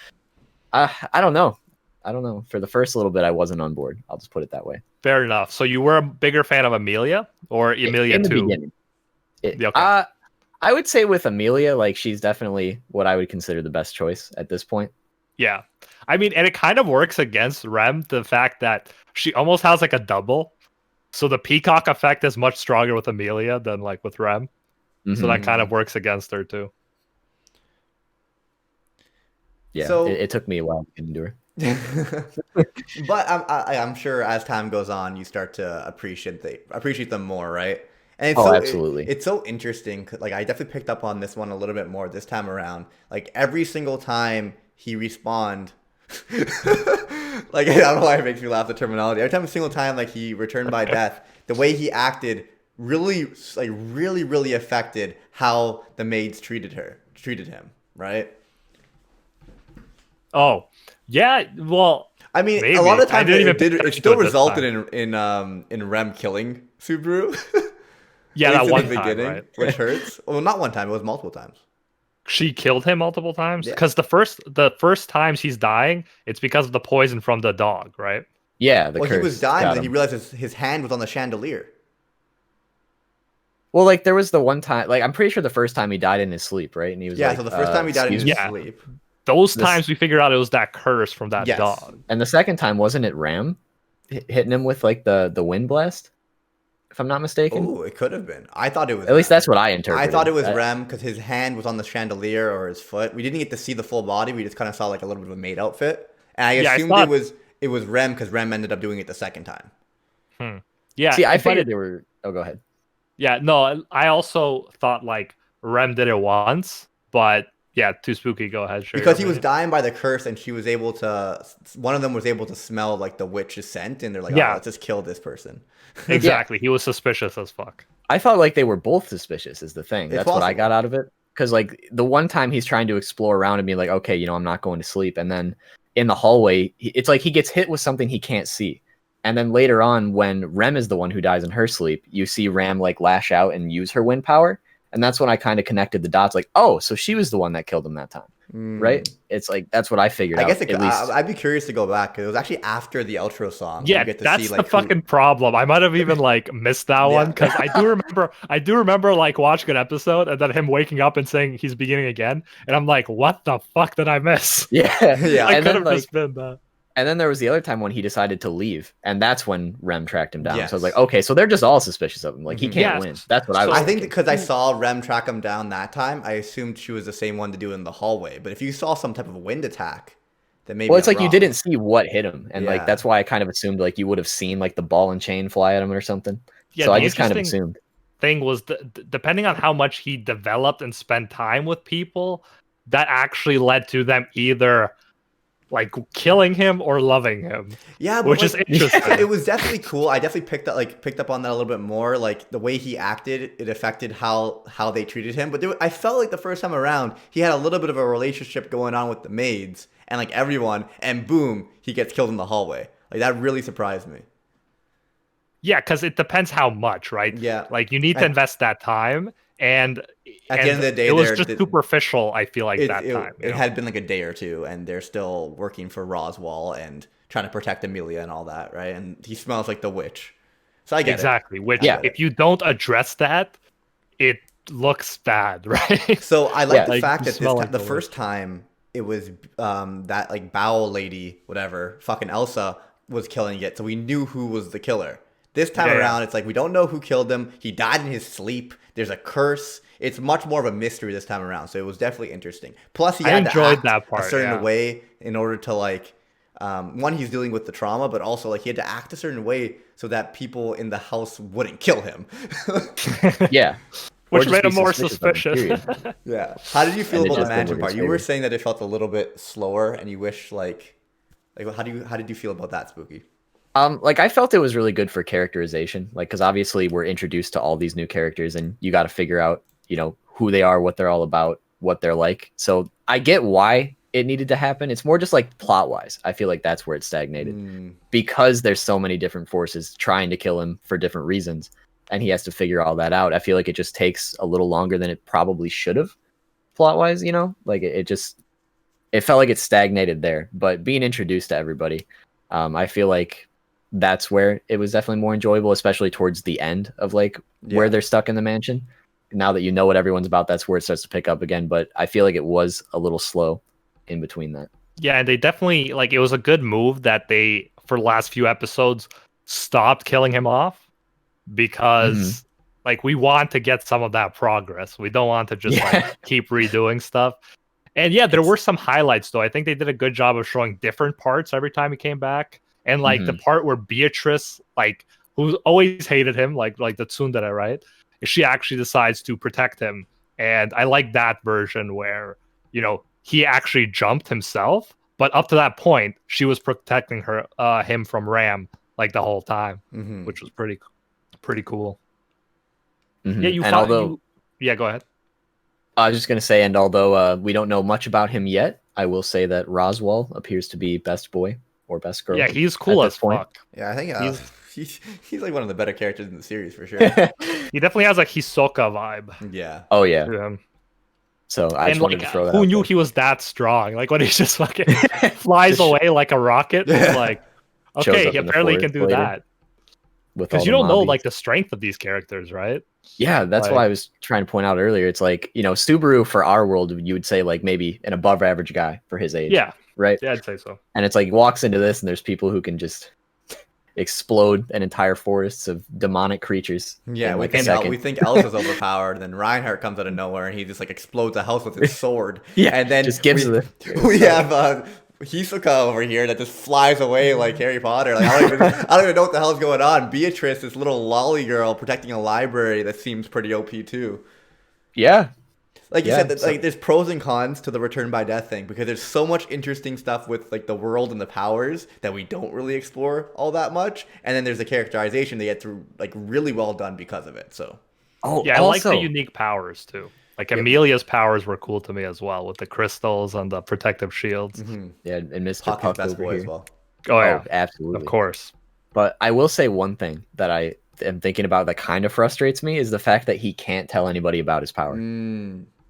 [SPEAKER 3] I don't know. I don't know. For the first little bit, I wasn't on board. I'll just put it that way.
[SPEAKER 1] Fair enough. So you were a bigger fan of Amelia or Amelia
[SPEAKER 3] In the
[SPEAKER 1] too?
[SPEAKER 3] beginning,
[SPEAKER 1] Okay.
[SPEAKER 3] I would say with Amelia, like she's definitely what I would consider the best choice at this point.
[SPEAKER 1] Yeah. I mean, and it kind of works against Rem, the fact that she almost has like a double. So the peacock effect is much stronger with Amelia than like with Rem. So that kind of works against her too.
[SPEAKER 3] Yeah,
[SPEAKER 2] So-
[SPEAKER 3] it took me a while to get into her.
[SPEAKER 2] But I'm sure as time goes on, you start to appreciate them more, right? And it's
[SPEAKER 3] Oh,
[SPEAKER 2] so,
[SPEAKER 3] absolutely.
[SPEAKER 2] it's so interesting. Like, I definitely picked up on this one a little bit more this time around. Like, every single time he respawned, like, I don't know why it makes me laugh, the terminology. Every single time like he returned by death, the way he acted really affected how the maids treated him, right?
[SPEAKER 1] Oh, yeah. Well,
[SPEAKER 2] I mean,
[SPEAKER 1] maybe.
[SPEAKER 2] a lot of
[SPEAKER 1] I
[SPEAKER 2] times
[SPEAKER 1] didn't even pay
[SPEAKER 2] it
[SPEAKER 1] attention
[SPEAKER 2] still
[SPEAKER 1] to it this
[SPEAKER 2] resulted
[SPEAKER 1] time.
[SPEAKER 2] in Rem killing Subaru.
[SPEAKER 1] Yeah,
[SPEAKER 2] At
[SPEAKER 1] that
[SPEAKER 2] least
[SPEAKER 1] one
[SPEAKER 2] in the
[SPEAKER 1] time,
[SPEAKER 2] beginning,
[SPEAKER 1] right?
[SPEAKER 2] which hurts. Well, not one time; it was multiple times.
[SPEAKER 1] She killed him multiple times
[SPEAKER 2] Yeah.
[SPEAKER 1] because the first times he's dying, it's because of the poison from the dog, right?
[SPEAKER 3] Yeah, the
[SPEAKER 2] Well,
[SPEAKER 3] curse
[SPEAKER 2] he was dying,
[SPEAKER 3] got
[SPEAKER 2] and then he
[SPEAKER 3] him.
[SPEAKER 2] realized his hand was on the chandelier.
[SPEAKER 3] Well, like there was the one time, like I'm pretty sure the first time he died in his sleep, right? And he was
[SPEAKER 2] Yeah,
[SPEAKER 3] like,
[SPEAKER 2] so the first time he died in his
[SPEAKER 3] "Excuse me?"
[SPEAKER 1] Yeah.
[SPEAKER 2] sleep.
[SPEAKER 1] Those
[SPEAKER 3] This-
[SPEAKER 1] times we figured out it was that curse from that
[SPEAKER 2] Yes.
[SPEAKER 1] dog.
[SPEAKER 3] And the second time, wasn't it Ram hitting him with like the wind blast? If I'm not mistaken.
[SPEAKER 2] Oh, it could have been. I thought it was.
[SPEAKER 3] At least
[SPEAKER 2] Rem.
[SPEAKER 3] that's what I interpreted.
[SPEAKER 2] I thought it was Rem because his hand was on the chandelier or his foot. We didn't get to see the full body. We just kind of saw like a little bit of a maid outfit, and I
[SPEAKER 1] Yeah, I
[SPEAKER 2] assumed
[SPEAKER 1] thought-
[SPEAKER 2] it was Rem because Rem ended up doing it the second time.
[SPEAKER 1] Yeah.
[SPEAKER 3] See, I
[SPEAKER 1] but
[SPEAKER 3] figured they were. Oh, go ahead.
[SPEAKER 1] Yeah, no, I also thought like Rem did it once, but yeah, too spooky. Go ahead, sure.
[SPEAKER 2] Because he was dying by the curse, and she was able to. One of them was able to smell like the witch's scent, and they're like,
[SPEAKER 1] Yeah.
[SPEAKER 2] "Oh, let's just kill this person."
[SPEAKER 1] Exactly. He was suspicious as fuck.
[SPEAKER 3] I thought like they were both suspicious. Is the thing.
[SPEAKER 2] It's
[SPEAKER 3] That's what I
[SPEAKER 2] possible.
[SPEAKER 3] got out of it. Because like the one time he's trying to explore around and be like, okay, you know, I'm not going to sleep, and then in the hallway, it's like he gets hit with something he can't see. And then later on, when Rem is the one who dies in her sleep, you see Ram like lash out and use her wind power. And that's when I kind of connected the dots like, oh, so she was the one that killed him that time. Right? It's like, that's what I figured
[SPEAKER 2] I
[SPEAKER 3] out.
[SPEAKER 2] guess
[SPEAKER 3] at least.
[SPEAKER 2] I'd be curious to go back because it was actually after the outro song.
[SPEAKER 1] Yeah,
[SPEAKER 2] you get to
[SPEAKER 1] that's
[SPEAKER 2] see,
[SPEAKER 1] the
[SPEAKER 2] like,
[SPEAKER 1] fucking problem. I might have even like missed that one because I do remember like watching an episode and then him waking up and saying he's beginning again, and I'm like, what the fuck did I miss?
[SPEAKER 3] Yeah.
[SPEAKER 2] Yeah.
[SPEAKER 1] I
[SPEAKER 3] And
[SPEAKER 1] could
[SPEAKER 3] then,
[SPEAKER 1] have
[SPEAKER 3] like,
[SPEAKER 1] just been that.
[SPEAKER 3] and then there was the other time when he decided to leave, and that's when Rem tracked him down.
[SPEAKER 2] Yes.
[SPEAKER 3] So I was like, okay, so they're just all suspicious of him. Like he
[SPEAKER 2] Mhm.
[SPEAKER 3] can't
[SPEAKER 1] Yes.
[SPEAKER 3] win. That's what I
[SPEAKER 1] So-
[SPEAKER 3] was.
[SPEAKER 2] I think
[SPEAKER 3] thinking.
[SPEAKER 2] because I saw Rem track him down that time, I assumed she was the same one to do it in the hallway. But if you saw some type of wind attack, then maybe
[SPEAKER 3] Well, it's
[SPEAKER 2] I'm
[SPEAKER 3] like you
[SPEAKER 2] wrong.
[SPEAKER 3] didn't see what hit him, and like
[SPEAKER 2] Yeah.
[SPEAKER 3] that's why I kind of assumed like you would have seen like the ball and chain fly at him or something.
[SPEAKER 1] Yeah,
[SPEAKER 3] So I
[SPEAKER 1] the
[SPEAKER 3] just kind of
[SPEAKER 1] interesting
[SPEAKER 3] assumed.
[SPEAKER 1] thing was depending on how much he developed and spent time with people, that actually led to them either like killing him or loving him,
[SPEAKER 2] Yeah, but
[SPEAKER 1] which is
[SPEAKER 2] like
[SPEAKER 1] interesting.
[SPEAKER 2] it was definitely cool. I definitely picked up on that a little bit more. Like the way he acted, it affected how they treated him. But I felt like the first time around, he had a little bit of a relationship going on with the maids and like everyone, and boom, he gets killed in the hallway. Like that really surprised me.
[SPEAKER 1] Yeah, because it depends how much, right?
[SPEAKER 2] Yeah.
[SPEAKER 1] Like you need to
[SPEAKER 2] At,
[SPEAKER 1] invest that time, and
[SPEAKER 2] at the end of the day,
[SPEAKER 1] it was just superficial. I feel like that time,
[SPEAKER 2] it had been like a day or two, and they're still working for Roswell and trying to protect Amelia and all that, right? And he smells like the witch, so I get
[SPEAKER 1] exactly.
[SPEAKER 2] it.
[SPEAKER 1] Which,
[SPEAKER 2] I get
[SPEAKER 1] if
[SPEAKER 2] it.
[SPEAKER 1] you don't address that, it looks bad, right?
[SPEAKER 2] So I like
[SPEAKER 3] Yeah.
[SPEAKER 2] the
[SPEAKER 1] Like
[SPEAKER 2] fact
[SPEAKER 1] you
[SPEAKER 2] that
[SPEAKER 1] smell like
[SPEAKER 2] the
[SPEAKER 1] the
[SPEAKER 2] first
[SPEAKER 1] witch.
[SPEAKER 2] time it was that like bowel lady, whatever, fucking Elsa was killing it, so we knew who was the killer. This time
[SPEAKER 1] Yeah, yeah.
[SPEAKER 2] around, it's like we don't know who killed him. He died in his sleep. There's a curse. It's much more of a mystery this time around, so it was definitely interesting. Plus, he
[SPEAKER 1] I
[SPEAKER 2] had to
[SPEAKER 1] enjoyed
[SPEAKER 2] act
[SPEAKER 1] that
[SPEAKER 2] a
[SPEAKER 1] part.
[SPEAKER 2] certain
[SPEAKER 1] Yeah.
[SPEAKER 2] way in order to like one, he's dealing with the trauma, but also like he had to act a certain way so that people in the house wouldn't kill him.
[SPEAKER 3] Yeah. Or
[SPEAKER 1] Which
[SPEAKER 3] just
[SPEAKER 1] made
[SPEAKER 3] be
[SPEAKER 1] him more
[SPEAKER 3] suspicious of him,
[SPEAKER 1] suspicious.
[SPEAKER 3] period.
[SPEAKER 2] Yeah. How did you feel
[SPEAKER 3] And it
[SPEAKER 2] about the
[SPEAKER 3] just didn't
[SPEAKER 2] mansion
[SPEAKER 3] work in
[SPEAKER 2] part?
[SPEAKER 3] his
[SPEAKER 2] You were
[SPEAKER 3] favor.
[SPEAKER 2] saying that it felt a little bit slower, and you wish like how did you feel about that, Spooky?
[SPEAKER 3] Like I felt it was really good for characterization, like because obviously we're introduced to all these new characters, and you got to figure out, who they are, what they're all about, what they're like. So I get why it needed to happen. It's more just like plot wise. I feel like that's where it stagnated
[SPEAKER 2] Mm,
[SPEAKER 3] because there's so many different forces trying to kill him for different reasons, and he has to figure all that out. I feel like it just takes a little longer than it probably should have, plot wise. Like it felt like it stagnated there. But being introduced to everybody, I feel like that's where it was definitely more enjoyable, especially towards the end of like where
[SPEAKER 2] yeah.
[SPEAKER 3] they're stuck in the mansion. Now that you know what everyone's about, that's where it starts to pick up again. But I feel like it was a little slow in between that.
[SPEAKER 1] Yeah, and they definitely like it was a good move that they for the last few episodes stopped killing him off
[SPEAKER 3] Hmm.
[SPEAKER 1] because like we want to get some of that progress. We don't want to just
[SPEAKER 3] Yeah,
[SPEAKER 1] like keep redoing stuff. And yeah, there
[SPEAKER 3] it's
[SPEAKER 1] were some highlights though. I think they did a good job of showing different parts every time he came back. And like the
[SPEAKER 3] hmm
[SPEAKER 1] part where Beatrice, like who always hated him, like the tsundere, right? She actually decides to protect him. And I like that version where, he actually jumped himself, but up to that point, she was protecting him from Ram like the whole time,
[SPEAKER 2] Mm-hmm.
[SPEAKER 1] which was pretty cool. Yeah,
[SPEAKER 3] hmm
[SPEAKER 1] you
[SPEAKER 3] And
[SPEAKER 1] find
[SPEAKER 3] although
[SPEAKER 1] you yeah, go ahead.
[SPEAKER 3] I was just gonna say, and although we don't know much about him yet, I will say that Roswell appears to be best boy or best girl
[SPEAKER 1] Yeah, he's
[SPEAKER 3] at
[SPEAKER 1] cool
[SPEAKER 3] this
[SPEAKER 1] as
[SPEAKER 3] point.
[SPEAKER 1] fuck.
[SPEAKER 2] Yeah, I think
[SPEAKER 1] He's
[SPEAKER 2] he's like one of the better characters in the series for sure.
[SPEAKER 1] he definitely has a Hisoka vibe
[SPEAKER 2] Yeah.
[SPEAKER 3] Oh yeah.
[SPEAKER 1] to him.
[SPEAKER 3] So I
[SPEAKER 1] And
[SPEAKER 3] just wanted
[SPEAKER 1] like
[SPEAKER 3] to throw that
[SPEAKER 1] who
[SPEAKER 3] out
[SPEAKER 1] knew
[SPEAKER 3] there.
[SPEAKER 1] he was that strong? Like when he just fucking flies
[SPEAKER 3] Just
[SPEAKER 1] away like a rocket. It's
[SPEAKER 2] Yeah.
[SPEAKER 1] like,
[SPEAKER 3] shows
[SPEAKER 1] okay,
[SPEAKER 3] up
[SPEAKER 1] he
[SPEAKER 3] in the
[SPEAKER 1] apparently can
[SPEAKER 3] forest
[SPEAKER 1] do
[SPEAKER 3] later
[SPEAKER 1] that.
[SPEAKER 3] with all
[SPEAKER 1] Because you
[SPEAKER 3] the
[SPEAKER 1] don't know
[SPEAKER 3] mobbies.
[SPEAKER 1] like the strength of these characters, right?
[SPEAKER 3] Yeah, that's why
[SPEAKER 1] Like
[SPEAKER 3] I was trying to point out earlier. It's like, Subaru for our world, you would say like maybe an above average guy for his age,
[SPEAKER 1] yeah,
[SPEAKER 3] right?
[SPEAKER 1] yeah, I'd say so.
[SPEAKER 3] And it's like he walks into this and there's people who can just explode an entire forest of demonic creatures
[SPEAKER 2] Yeah,
[SPEAKER 3] in
[SPEAKER 2] we
[SPEAKER 3] like a
[SPEAKER 2] think
[SPEAKER 3] second.
[SPEAKER 2] we think Elsa's overpowered, and then Reinhardt comes out of nowhere and he just like explodes a house with his sword.
[SPEAKER 3] Yeah,
[SPEAKER 2] And then
[SPEAKER 3] just gives
[SPEAKER 2] we
[SPEAKER 3] it
[SPEAKER 2] we have Hisoka over here that just flies away like Harry Potter. Like I don't even know what the hell's going on. Beatrice, this little lolly girl protecting a library that seems pretty OP too.
[SPEAKER 3] Yeah.
[SPEAKER 2] Like you
[SPEAKER 3] Yeah,
[SPEAKER 2] said, that
[SPEAKER 3] so-
[SPEAKER 2] like there's pros and cons to the return by death thing because there's so much interesting stuff with like the world and the powers that we don't really explore all that much, and then there's the characterization they get through like really well done because of it. So
[SPEAKER 3] Oh,
[SPEAKER 1] Yeah, I like the
[SPEAKER 3] also,
[SPEAKER 1] unique powers too. Like
[SPEAKER 2] Yep.
[SPEAKER 1] Amelia's powers were cool to me as well with the crystals and the protective shields.
[SPEAKER 3] yeah, and Mr.
[SPEAKER 2] Puck is
[SPEAKER 3] Puck
[SPEAKER 2] best
[SPEAKER 3] over
[SPEAKER 2] boy
[SPEAKER 3] here.
[SPEAKER 2] as well.
[SPEAKER 1] Oh yeah, of
[SPEAKER 3] Absolutely.
[SPEAKER 1] course.
[SPEAKER 3] But I will say one thing that I am thinking about that kind of frustrates me is the fact that he can't tell anybody about his power.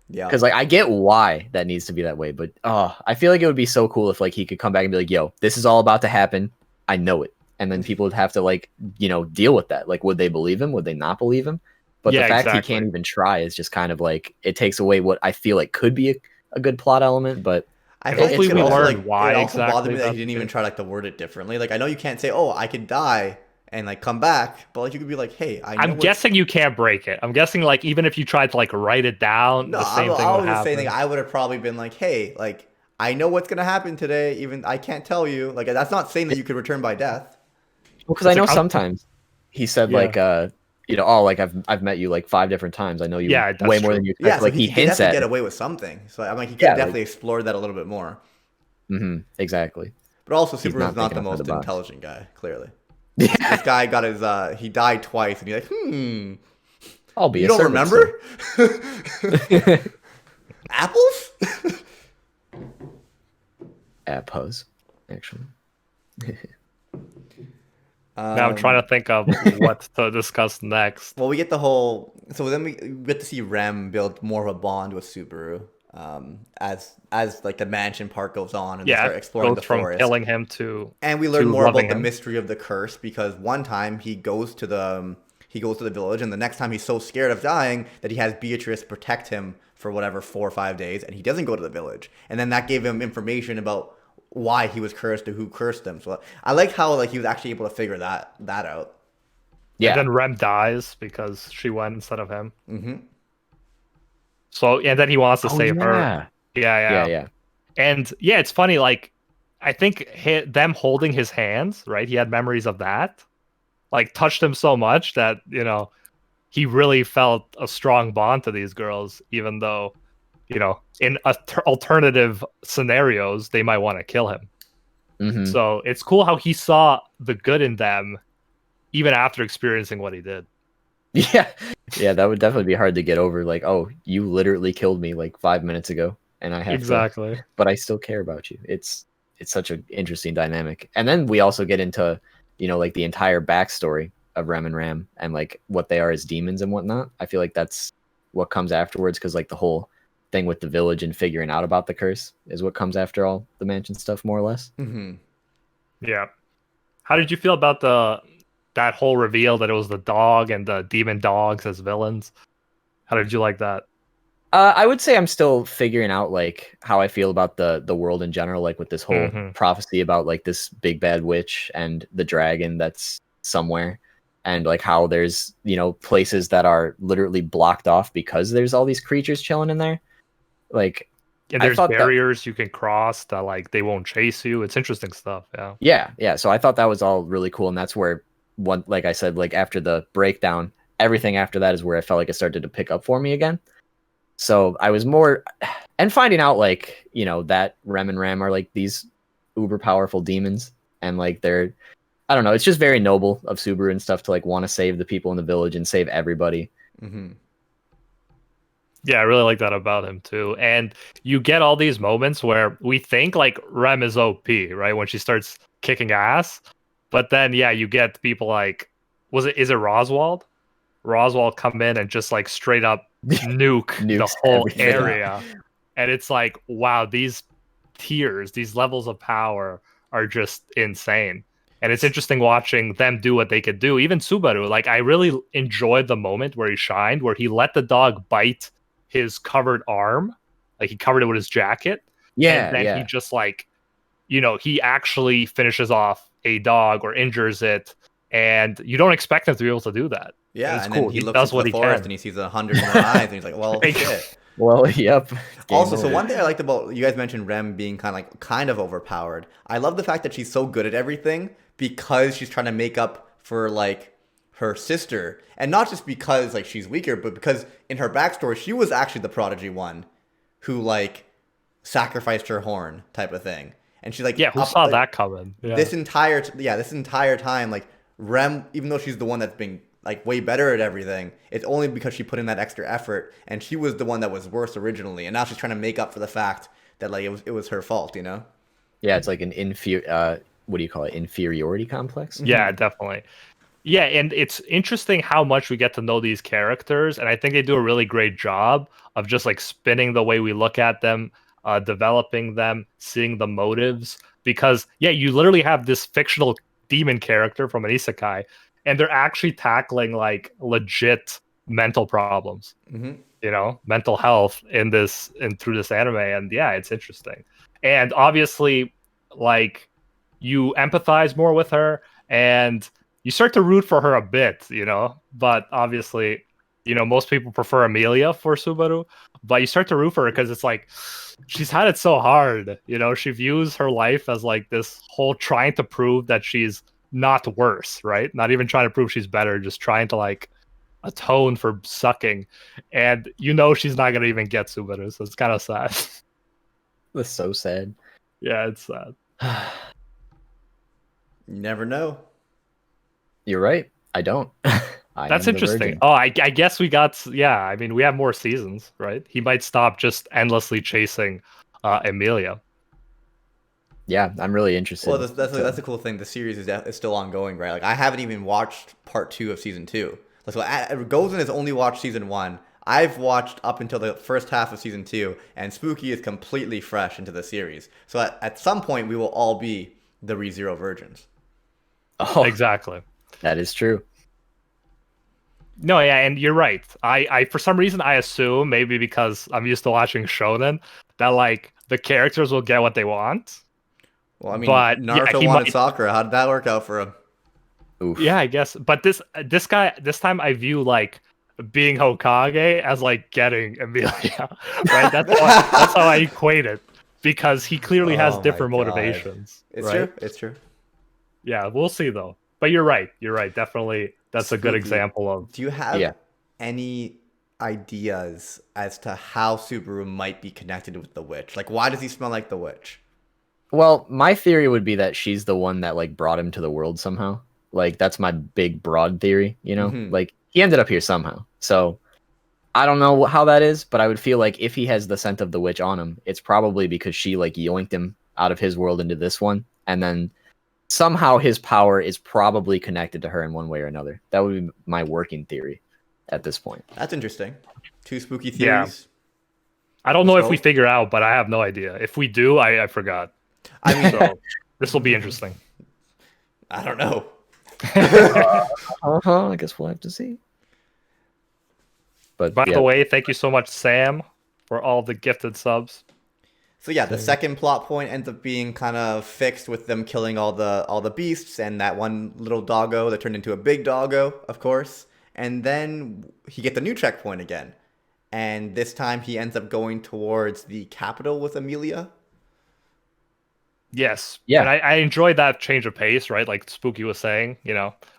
[SPEAKER 2] Yeah.
[SPEAKER 3] Because like I get why that needs to be that way, but I feel like it would be so cool if like he could come back and be like, "Yo, this is all about to happen. I know it," and then people would have to like deal with that. Like, would they believe him? Would they not believe him? But
[SPEAKER 1] Yeah,
[SPEAKER 3] the fact
[SPEAKER 1] exactly.
[SPEAKER 3] he can't even try is just kind of like it takes away what I feel like could be a good plot element. But
[SPEAKER 2] I
[SPEAKER 1] And
[SPEAKER 2] feel like
[SPEAKER 1] hopefully
[SPEAKER 2] it could
[SPEAKER 1] we
[SPEAKER 2] also,
[SPEAKER 1] learn
[SPEAKER 2] like,
[SPEAKER 1] why
[SPEAKER 2] it also bothered
[SPEAKER 1] exactly
[SPEAKER 2] me that he
[SPEAKER 1] that's
[SPEAKER 2] didn't
[SPEAKER 1] the
[SPEAKER 2] even
[SPEAKER 1] case.
[SPEAKER 2] try like to word it differently. Like I know you can't say, "Oh, I could die," and like come back, but like you could be like, "Hey, I know."
[SPEAKER 1] I'm guessing you can't break it. I'm guessing like even if you tried to like write it down,
[SPEAKER 2] No,
[SPEAKER 1] the same thing
[SPEAKER 2] I
[SPEAKER 1] would
[SPEAKER 2] was just saying
[SPEAKER 1] happen.
[SPEAKER 2] like I would have probably been like, "Hey, like I know what's gonna happen today. Even I can't tell you. Like that's not saying that you could return by death.
[SPEAKER 3] Well, because I
[SPEAKER 1] It's
[SPEAKER 3] know
[SPEAKER 1] like,
[SPEAKER 3] sometimes he said
[SPEAKER 1] Yeah.
[SPEAKER 3] like you know, oh, like I've met you like 5 different times. I know you
[SPEAKER 1] Yeah,
[SPEAKER 3] way
[SPEAKER 1] that's
[SPEAKER 3] more
[SPEAKER 1] true.
[SPEAKER 3] than you
[SPEAKER 2] Yeah,
[SPEAKER 3] expect.
[SPEAKER 2] so
[SPEAKER 3] Like he
[SPEAKER 2] he could
[SPEAKER 3] hints
[SPEAKER 2] definitely
[SPEAKER 3] at
[SPEAKER 2] get
[SPEAKER 3] it.
[SPEAKER 2] away with something. So I'm like, he could have
[SPEAKER 3] Yeah, like
[SPEAKER 2] definitely explored that a little bit more.
[SPEAKER 3] exactly.
[SPEAKER 2] But also,
[SPEAKER 3] He's
[SPEAKER 2] Subaru's
[SPEAKER 3] not
[SPEAKER 2] not
[SPEAKER 3] thinking
[SPEAKER 2] the
[SPEAKER 3] outside the
[SPEAKER 2] most
[SPEAKER 3] box.
[SPEAKER 2] intelligent guy. Clearly, this
[SPEAKER 3] Yeah,
[SPEAKER 2] guy got his he died twice, and he's like,
[SPEAKER 3] I'll be
[SPEAKER 2] you
[SPEAKER 3] a
[SPEAKER 2] don't
[SPEAKER 3] servant still.
[SPEAKER 2] remember apples?
[SPEAKER 3] Appos, actually.
[SPEAKER 1] Now I'm trying to think of what to discuss next.
[SPEAKER 2] Well, we get the whole. So then we get to see Rem build more of a bond with Subaru, as like the mansion part goes on and they
[SPEAKER 1] Yeah,
[SPEAKER 2] start
[SPEAKER 1] it
[SPEAKER 2] exploring
[SPEAKER 1] goes
[SPEAKER 2] the
[SPEAKER 1] from
[SPEAKER 2] forest.
[SPEAKER 1] killing him to
[SPEAKER 2] And we learn more
[SPEAKER 1] loving
[SPEAKER 2] about the
[SPEAKER 1] him.
[SPEAKER 2] mystery of the curse because one time he goes to the village, and the next time he's so scared of dying that he has Beatrice protect him for whatever 4 or 5 days, and he doesn't go to the village. And then that gave him information about why he was cursed or who cursed him. So I like how like he was actually able to figure that out.
[SPEAKER 1] And
[SPEAKER 3] Yeah.
[SPEAKER 1] then Rem dies because she went instead of him.
[SPEAKER 2] Mm-hmm.
[SPEAKER 1] So and then he wants to
[SPEAKER 3] Oh
[SPEAKER 1] save her.
[SPEAKER 3] yeah.
[SPEAKER 1] Yeah,
[SPEAKER 3] Yeah,
[SPEAKER 1] yeah.
[SPEAKER 3] yeah.
[SPEAKER 1] And yeah, it's funny. Like I think them holding his hands, right? He had memories of that. Like touched him so much that he really felt a strong bond to these girls, even though in alternative scenarios they might want to kill him.
[SPEAKER 3] Mm-hmm.
[SPEAKER 1] So it's cool how he saw the good in them even after experiencing what he did.
[SPEAKER 3] Yeah. Yeah, that would definitely be hard to get over. Like, oh, you literally killed me like 5 minutes ago, and I have to,
[SPEAKER 1] Exactly.
[SPEAKER 3] but I still care about you. It's such an interesting dynamic. And then we also get into, like the entire backstory of Rem and Ram and like what they are as demons and whatnot. I feel like that's what comes afterwards because like the whole thing with the village and figuring out about the curse is what comes after all the mansion stuff, more or less.
[SPEAKER 2] Mm-hmm.
[SPEAKER 1] Yeah. How did you feel about that whole reveal that it was the dog and the demon dogs as villains? How did you like that?
[SPEAKER 3] I would say I'm still figuring out like how I feel about the world in general, like with this whole
[SPEAKER 1] Mhm.
[SPEAKER 3] prophecy about like this big bad witch and the dragon that's somewhere, and like how there's places that are literally blocked off because there's all these creatures chilling in there. Like
[SPEAKER 1] And
[SPEAKER 3] I
[SPEAKER 1] there's
[SPEAKER 3] thought that,
[SPEAKER 1] barriers you can cross that like they won't chase you. It's interesting stuff. Yeah.
[SPEAKER 3] yeah. So I thought that was all really cool, and that's where one, like I said, like after the breakdown, everything after that is where I felt like it started to pick up for me again. So I was more, and finding out like, that Rem and Ram are like these uber powerful demons, and like I don't know, it's just very noble of Subaru and stuff to like want to save the people in the village and save everybody.
[SPEAKER 2] Mm-hmm.
[SPEAKER 1] Yeah, I really like that about him too. And you get all these moments where we think like Rem is OP, right? When she starts kicking ass. But then yeah, you get people like is it Roswald? Roswald come in and just like straight up nuke the
[SPEAKER 3] Nukes
[SPEAKER 1] whole
[SPEAKER 3] everything.
[SPEAKER 1] area. And it's like, wow, these tiers, these levels of power are just insane. And it's interesting watching them do what they could do. Even Subaru, like I really enjoyed the moment where he shined, where he let the dog bite his covered arm, like he covered it with his jacket, and
[SPEAKER 3] Yeah,
[SPEAKER 1] then he
[SPEAKER 3] yeah.
[SPEAKER 1] just like, he actually finishes off a dog or injures it, and you don't expect him to be able to do that. And
[SPEAKER 2] Yeah,
[SPEAKER 1] it's
[SPEAKER 2] and then
[SPEAKER 1] cool.
[SPEAKER 2] he
[SPEAKER 1] He
[SPEAKER 2] looks
[SPEAKER 1] does
[SPEAKER 2] into
[SPEAKER 1] what
[SPEAKER 2] the
[SPEAKER 1] he
[SPEAKER 2] forest
[SPEAKER 1] can.
[SPEAKER 2] and he sees 100 more eyes, and he's like, "Well, shit."
[SPEAKER 3] Well, yep. Game
[SPEAKER 2] Also, so
[SPEAKER 3] over.
[SPEAKER 2] one thing I liked about you guys mentioned Rem being kind of overpowered. I love the fact that she's so good at everything because she's trying to make up for like her sister, and not just because like she's weaker, but because in her backstory she was actually the prodigy one who like sacrificed her horn type of thing, and she's like
[SPEAKER 1] Yeah, who saw that coming? Yeah.
[SPEAKER 2] this entire time like Rem, even though she's the one that's been like way better at everything, it's only because she put in that extra effort, and she was the one that was worse originally, and now she's trying to make up for the fact that like it was her fault, you know?
[SPEAKER 3] Yeah, it's like an what do you call it? Inferiority complex?
[SPEAKER 1] Yeah, definitely. Yeah, and it's interesting how much we get to know these characters, and I think they do a really great job of just like spinning the way we look at them, developing them, seeing the motives. Because yeah, you literally have this fictional demon character from an isekai, and they're actually tackling like legit mental problems,
[SPEAKER 2] Mm-hmm.
[SPEAKER 1] mental health in this and through this anime, and yeah, it's interesting. And obviously, like you empathize more with her, and you start to root for her a bit, but obviously most people prefer Amelia for Subaru, but you start to root for her because it's like she's had it so hard. She views her life as like this whole trying to prove that she's not worse, right? Not even trying to prove she's better, just trying to like atone for sucking. And she's not gonna even get Subaru, so it's kind of sad.
[SPEAKER 3] That's so sad.
[SPEAKER 1] Yeah, it's sad.
[SPEAKER 2] You never know.
[SPEAKER 3] You're right. I don't.
[SPEAKER 1] That's interesting. Oh, I guess we got. Yeah, I mean, we have more seasons, right? He might stop just endlessly chasing Emilia.
[SPEAKER 3] Yeah, I'm really interested.
[SPEAKER 2] Well, that's a cool thing. The series is still ongoing, right? Like I haven't even watched part 2 of season 2. So Gozen has only watched season 1. I've watched up until the first half of season 2, and Spooky is completely fresh into the series. So at some point, we will all be the ReZero virgins.
[SPEAKER 3] Oh,
[SPEAKER 1] exactly.
[SPEAKER 3] That is true.
[SPEAKER 1] No, yeah, and you're right. I for some reason I assume, maybe because I'm used to watching shonen, that like the characters will get what they want.
[SPEAKER 2] Well, I mean, but Naruto wanted Sakura. How did that work out for him?
[SPEAKER 3] Oof.
[SPEAKER 1] Yeah, I guess. But this guy, this time I view like being Hokage as like getting Emilia, right? That's how I equate it, because he clearly has different motivations.
[SPEAKER 2] It's
[SPEAKER 1] right?
[SPEAKER 2] true. It's true.
[SPEAKER 1] Yeah, we'll see though. But you're right. You're right. Definitely, that's a good example of.
[SPEAKER 2] Do you have any ideas as to how Subaru might be connected with the witch? Like, why does he smell like the witch?
[SPEAKER 3] Well, my theory would be that she's the one that like brought him to the world somehow. Like that's my big broad theory, Like he ended up here somehow. So I don't know how that is, but I would feel like if he has the scent of the witch on him, it's probably because she like yoinked him out of his world into this one, and then somehow his power is probably connected to her in one way or another. That would be my working theory at this point.
[SPEAKER 2] That's interesting. 2 spooky theories.
[SPEAKER 1] Yeah. I don't know if we figure out, but I have no idea. If we do, I forgot.
[SPEAKER 2] I mean,
[SPEAKER 1] so this will be interesting.
[SPEAKER 2] I don't know.
[SPEAKER 3] I guess we'll have to see. But
[SPEAKER 1] by the way, thank you so much, Sam, for all the gifted subs.
[SPEAKER 2] So yeah, the second plot point ends up being kind of fixed with them killing all the beasts and that one little doggo that turned into a big doggo, of course. And then he gets a new checkpoint again. And this time he ends up going towards the capital with Amelia.
[SPEAKER 1] Yes.
[SPEAKER 3] Yeah.
[SPEAKER 1] And I enjoyed that change of pace, right? Like Spooky was saying,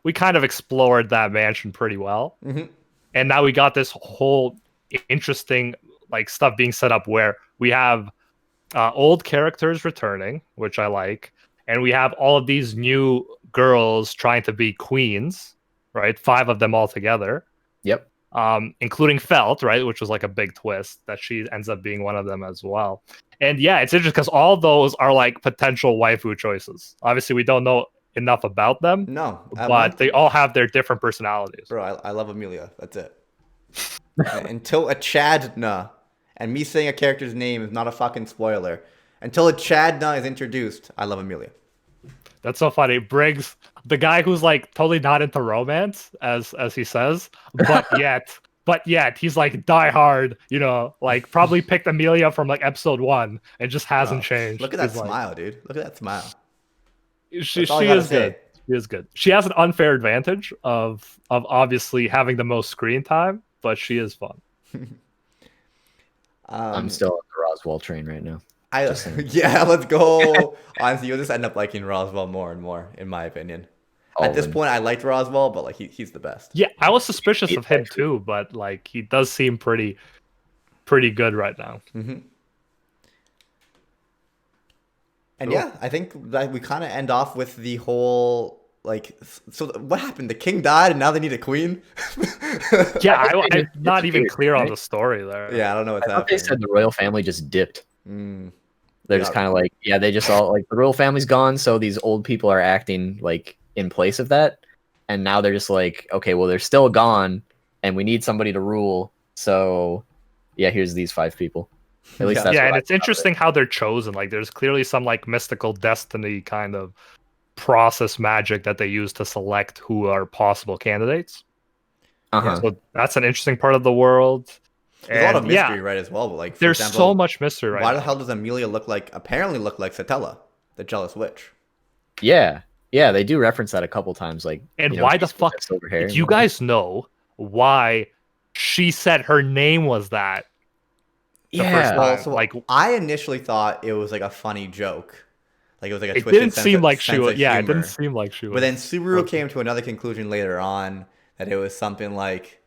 [SPEAKER 1] we kind of explored that mansion pretty well.
[SPEAKER 2] Mm-hmm.
[SPEAKER 1] And now we got this whole interesting like stuff being set up where we have old characters returning, which I like. And we have all of these new girls trying to be queens, right? 5 of them all together.
[SPEAKER 3] Yep.
[SPEAKER 1] Including Felt, right? Which was like a big twist that she ends up being one of them as well. And yeah, it's interesting because all those are like potential waifu choices. Obviously, we don't know enough about them.
[SPEAKER 2] No.
[SPEAKER 1] But they all have their different personalities.
[SPEAKER 2] Bro, I love Amelia. That's it. Until a Chadna, and me saying a character's name is not a fucking spoiler. Until a Chadna is introduced, I love Amelia.
[SPEAKER 1] That's so funny. Briggs, the guy who's like totally not into romance, as he says, but yet he's like die hard, like probably picked Amelia from like episode 1 and just hasn't changed.
[SPEAKER 2] Look at that smile, dude. Look at that smile.
[SPEAKER 1] She is good. She is good. She has an unfair advantage of obviously having the most screen time, but she is fun.
[SPEAKER 3] I'm still on the Roswell train right now.
[SPEAKER 2] Yeah, let's go. Honestly, you'll just end up liking Roswell more and more, in my opinion. At this point, I liked Roswell, but like he's the best.
[SPEAKER 1] Yeah, I was suspicious of him too, but like he does seem pretty good right now.
[SPEAKER 2] Mm-hmm. And cool. Yeah, I think that we kind of end off with the whole like. So what happened? The king died, and now they need a queen.
[SPEAKER 1] Yeah, I'm not even clear on the story there.
[SPEAKER 2] Yeah, I don't know what's happening.
[SPEAKER 3] They said the royal family just dipped. They're just kind of like, they just all like the royal family's gone, so these old people are acting like in place of that, and now they're just like, okay, well they're still gone, and we need somebody to rule. So, yeah, here's these 5 people. At least that's
[SPEAKER 1] and it's interesting how they're chosen. Like, there's clearly some like mystical destiny kind of process magic that they use to select who are possible candidates. So that's an interesting part of the world.
[SPEAKER 2] There's a lot of mystery, right, as well. But like,
[SPEAKER 1] there's so much mystery, right?
[SPEAKER 2] Why the hell does Amelia apparently look like Satella, the jealous witch?
[SPEAKER 3] Yeah, they do reference that a couple times. Like,
[SPEAKER 1] and why the fuck? Do you guys know why she said her name was that the first
[SPEAKER 3] Yeah.
[SPEAKER 2] Well,
[SPEAKER 1] time.
[SPEAKER 2] so
[SPEAKER 1] Like,
[SPEAKER 2] I initially thought it was like a funny joke, like it was like a
[SPEAKER 1] it
[SPEAKER 2] twisted
[SPEAKER 1] didn't seem like she
[SPEAKER 2] sense
[SPEAKER 1] was.
[SPEAKER 2] of
[SPEAKER 1] Yeah, it didn't
[SPEAKER 2] humor.
[SPEAKER 1] seem like she
[SPEAKER 2] But then
[SPEAKER 1] was.
[SPEAKER 2] Subaru came to another conclusion later on that it was something like,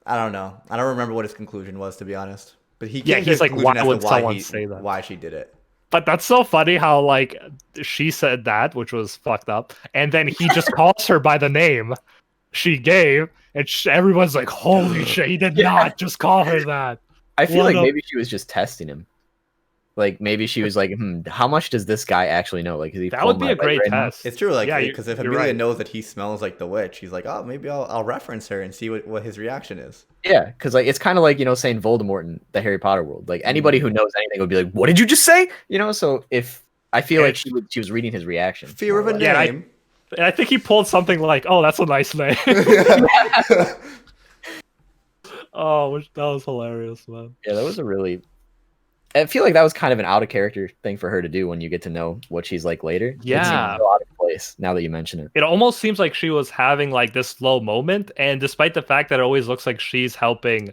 [SPEAKER 2] I don't know. I don't remember what his conclusion was, to be honest. But he
[SPEAKER 1] Yeah,
[SPEAKER 2] came to a
[SPEAKER 1] he's like, why
[SPEAKER 2] conclusion as to
[SPEAKER 1] would someone say that?
[SPEAKER 2] why she did it.
[SPEAKER 1] But that's so funny how like she said that, which was fucked up, and then he just calls her by the name she gave, and everyone's like, "Holy shit, he did
[SPEAKER 3] Yeah.
[SPEAKER 1] not just call her that."
[SPEAKER 3] I feel
[SPEAKER 1] What
[SPEAKER 3] like
[SPEAKER 1] a-
[SPEAKER 3] maybe she was just testing him. Like maybe she was like, how much does this guy actually know? Like, is he
[SPEAKER 1] That
[SPEAKER 3] pulling
[SPEAKER 1] would be
[SPEAKER 3] my
[SPEAKER 1] a
[SPEAKER 3] leg
[SPEAKER 1] great
[SPEAKER 3] right now?
[SPEAKER 1] test.
[SPEAKER 2] It's true, like,
[SPEAKER 1] Yeah,
[SPEAKER 2] because if
[SPEAKER 1] you're
[SPEAKER 2] Amelia
[SPEAKER 1] right.
[SPEAKER 2] knows that he smells like the witch, he's like, oh, maybe I'll reference her and see what his reaction is.
[SPEAKER 3] Yeah, because like it's kind of like saying Voldemort in the Harry Potter world. Like anybody who knows anything would be like, "What did you just say?" So if I feel like she was reading his reaction.
[SPEAKER 2] Fear of a
[SPEAKER 3] more or less.
[SPEAKER 1] Yeah,
[SPEAKER 2] name.
[SPEAKER 1] And I think he pulled something like, "Oh, that's a nice name." Oh, that was hilarious, man.
[SPEAKER 3] Yeah, that was a really. I feel like that was kind of an out of character thing for her to do when you get to know what she's like later. It seems
[SPEAKER 1] Yeah.
[SPEAKER 3] so out of place now that you mention it.
[SPEAKER 1] It almost seems like she was having like this slow moment, and despite the fact that it always looks like she's helping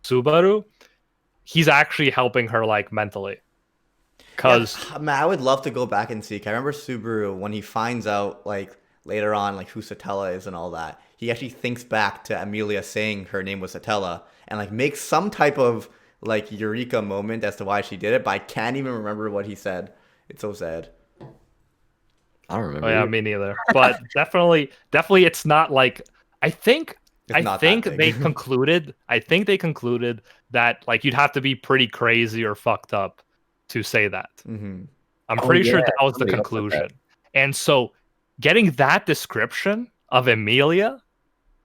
[SPEAKER 1] Subaru, he's actually helping her like mentally. Because
[SPEAKER 2] Yeah, man, I would love to go back and see. 'Cause I remember Subaru when he finds out like later on like who Satella is and all that. He actually thinks back to Amelia saying her name was Satella and like makes some type of like eureka moment as to why she did it. But I can't even remember what he said. It's so sad.
[SPEAKER 3] I don't remember.
[SPEAKER 1] oh yeah,
[SPEAKER 3] either.
[SPEAKER 1] me neither. But definitely, it's not like I think.
[SPEAKER 2] It's
[SPEAKER 1] I
[SPEAKER 2] not
[SPEAKER 1] think
[SPEAKER 2] that
[SPEAKER 1] they
[SPEAKER 2] big.
[SPEAKER 1] concluded. I think they concluded that like you'd have to be pretty crazy or fucked up to say that.
[SPEAKER 2] Hmm.
[SPEAKER 1] I'm
[SPEAKER 3] Oh,
[SPEAKER 1] pretty sure
[SPEAKER 3] yeah,
[SPEAKER 1] that was the
[SPEAKER 3] somebody else said that.
[SPEAKER 1] conclusion. And so getting that description of Amelia,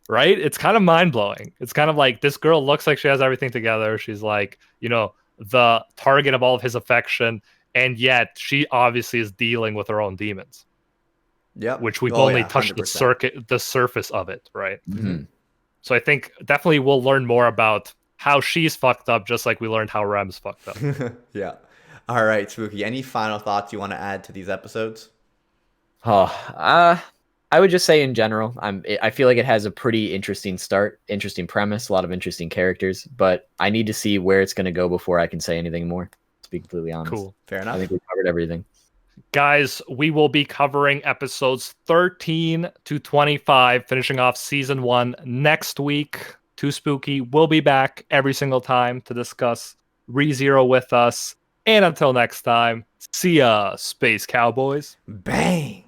[SPEAKER 1] right? It's kind of mind blowing. It's kind of like this girl looks like she has everything together. She's like, the target of all of his affection, and yet she obviously is dealing with her own demons,
[SPEAKER 2] Yep.
[SPEAKER 1] which we've
[SPEAKER 2] Oh,
[SPEAKER 1] only
[SPEAKER 2] yeah,
[SPEAKER 1] touched
[SPEAKER 2] 100%.
[SPEAKER 1] the surface of it, right?
[SPEAKER 3] Mhm.
[SPEAKER 1] So I think definitely we'll learn more about how she's fucked up, just like we learned how Rem's fucked up.
[SPEAKER 2] Yeah. All right, Spooky. Any final thoughts you want to add to these episodes?
[SPEAKER 3] Oh, I would just say in general, I feel like it has a pretty interesting start, interesting premise, a lot of interesting characters, but I need to see where it's going to go before I can say anything more, to be completely honest.
[SPEAKER 1] Cool.
[SPEAKER 2] Fair
[SPEAKER 3] I
[SPEAKER 2] enough.
[SPEAKER 3] think we covered everything.
[SPEAKER 1] Guys, we will be covering episodes 13 to 25, finishing off season 1 next week. Too Spooky will be back every single time to discuss ReZero with us. And until next time, see ya, Space Cowboys.
[SPEAKER 2] Bang.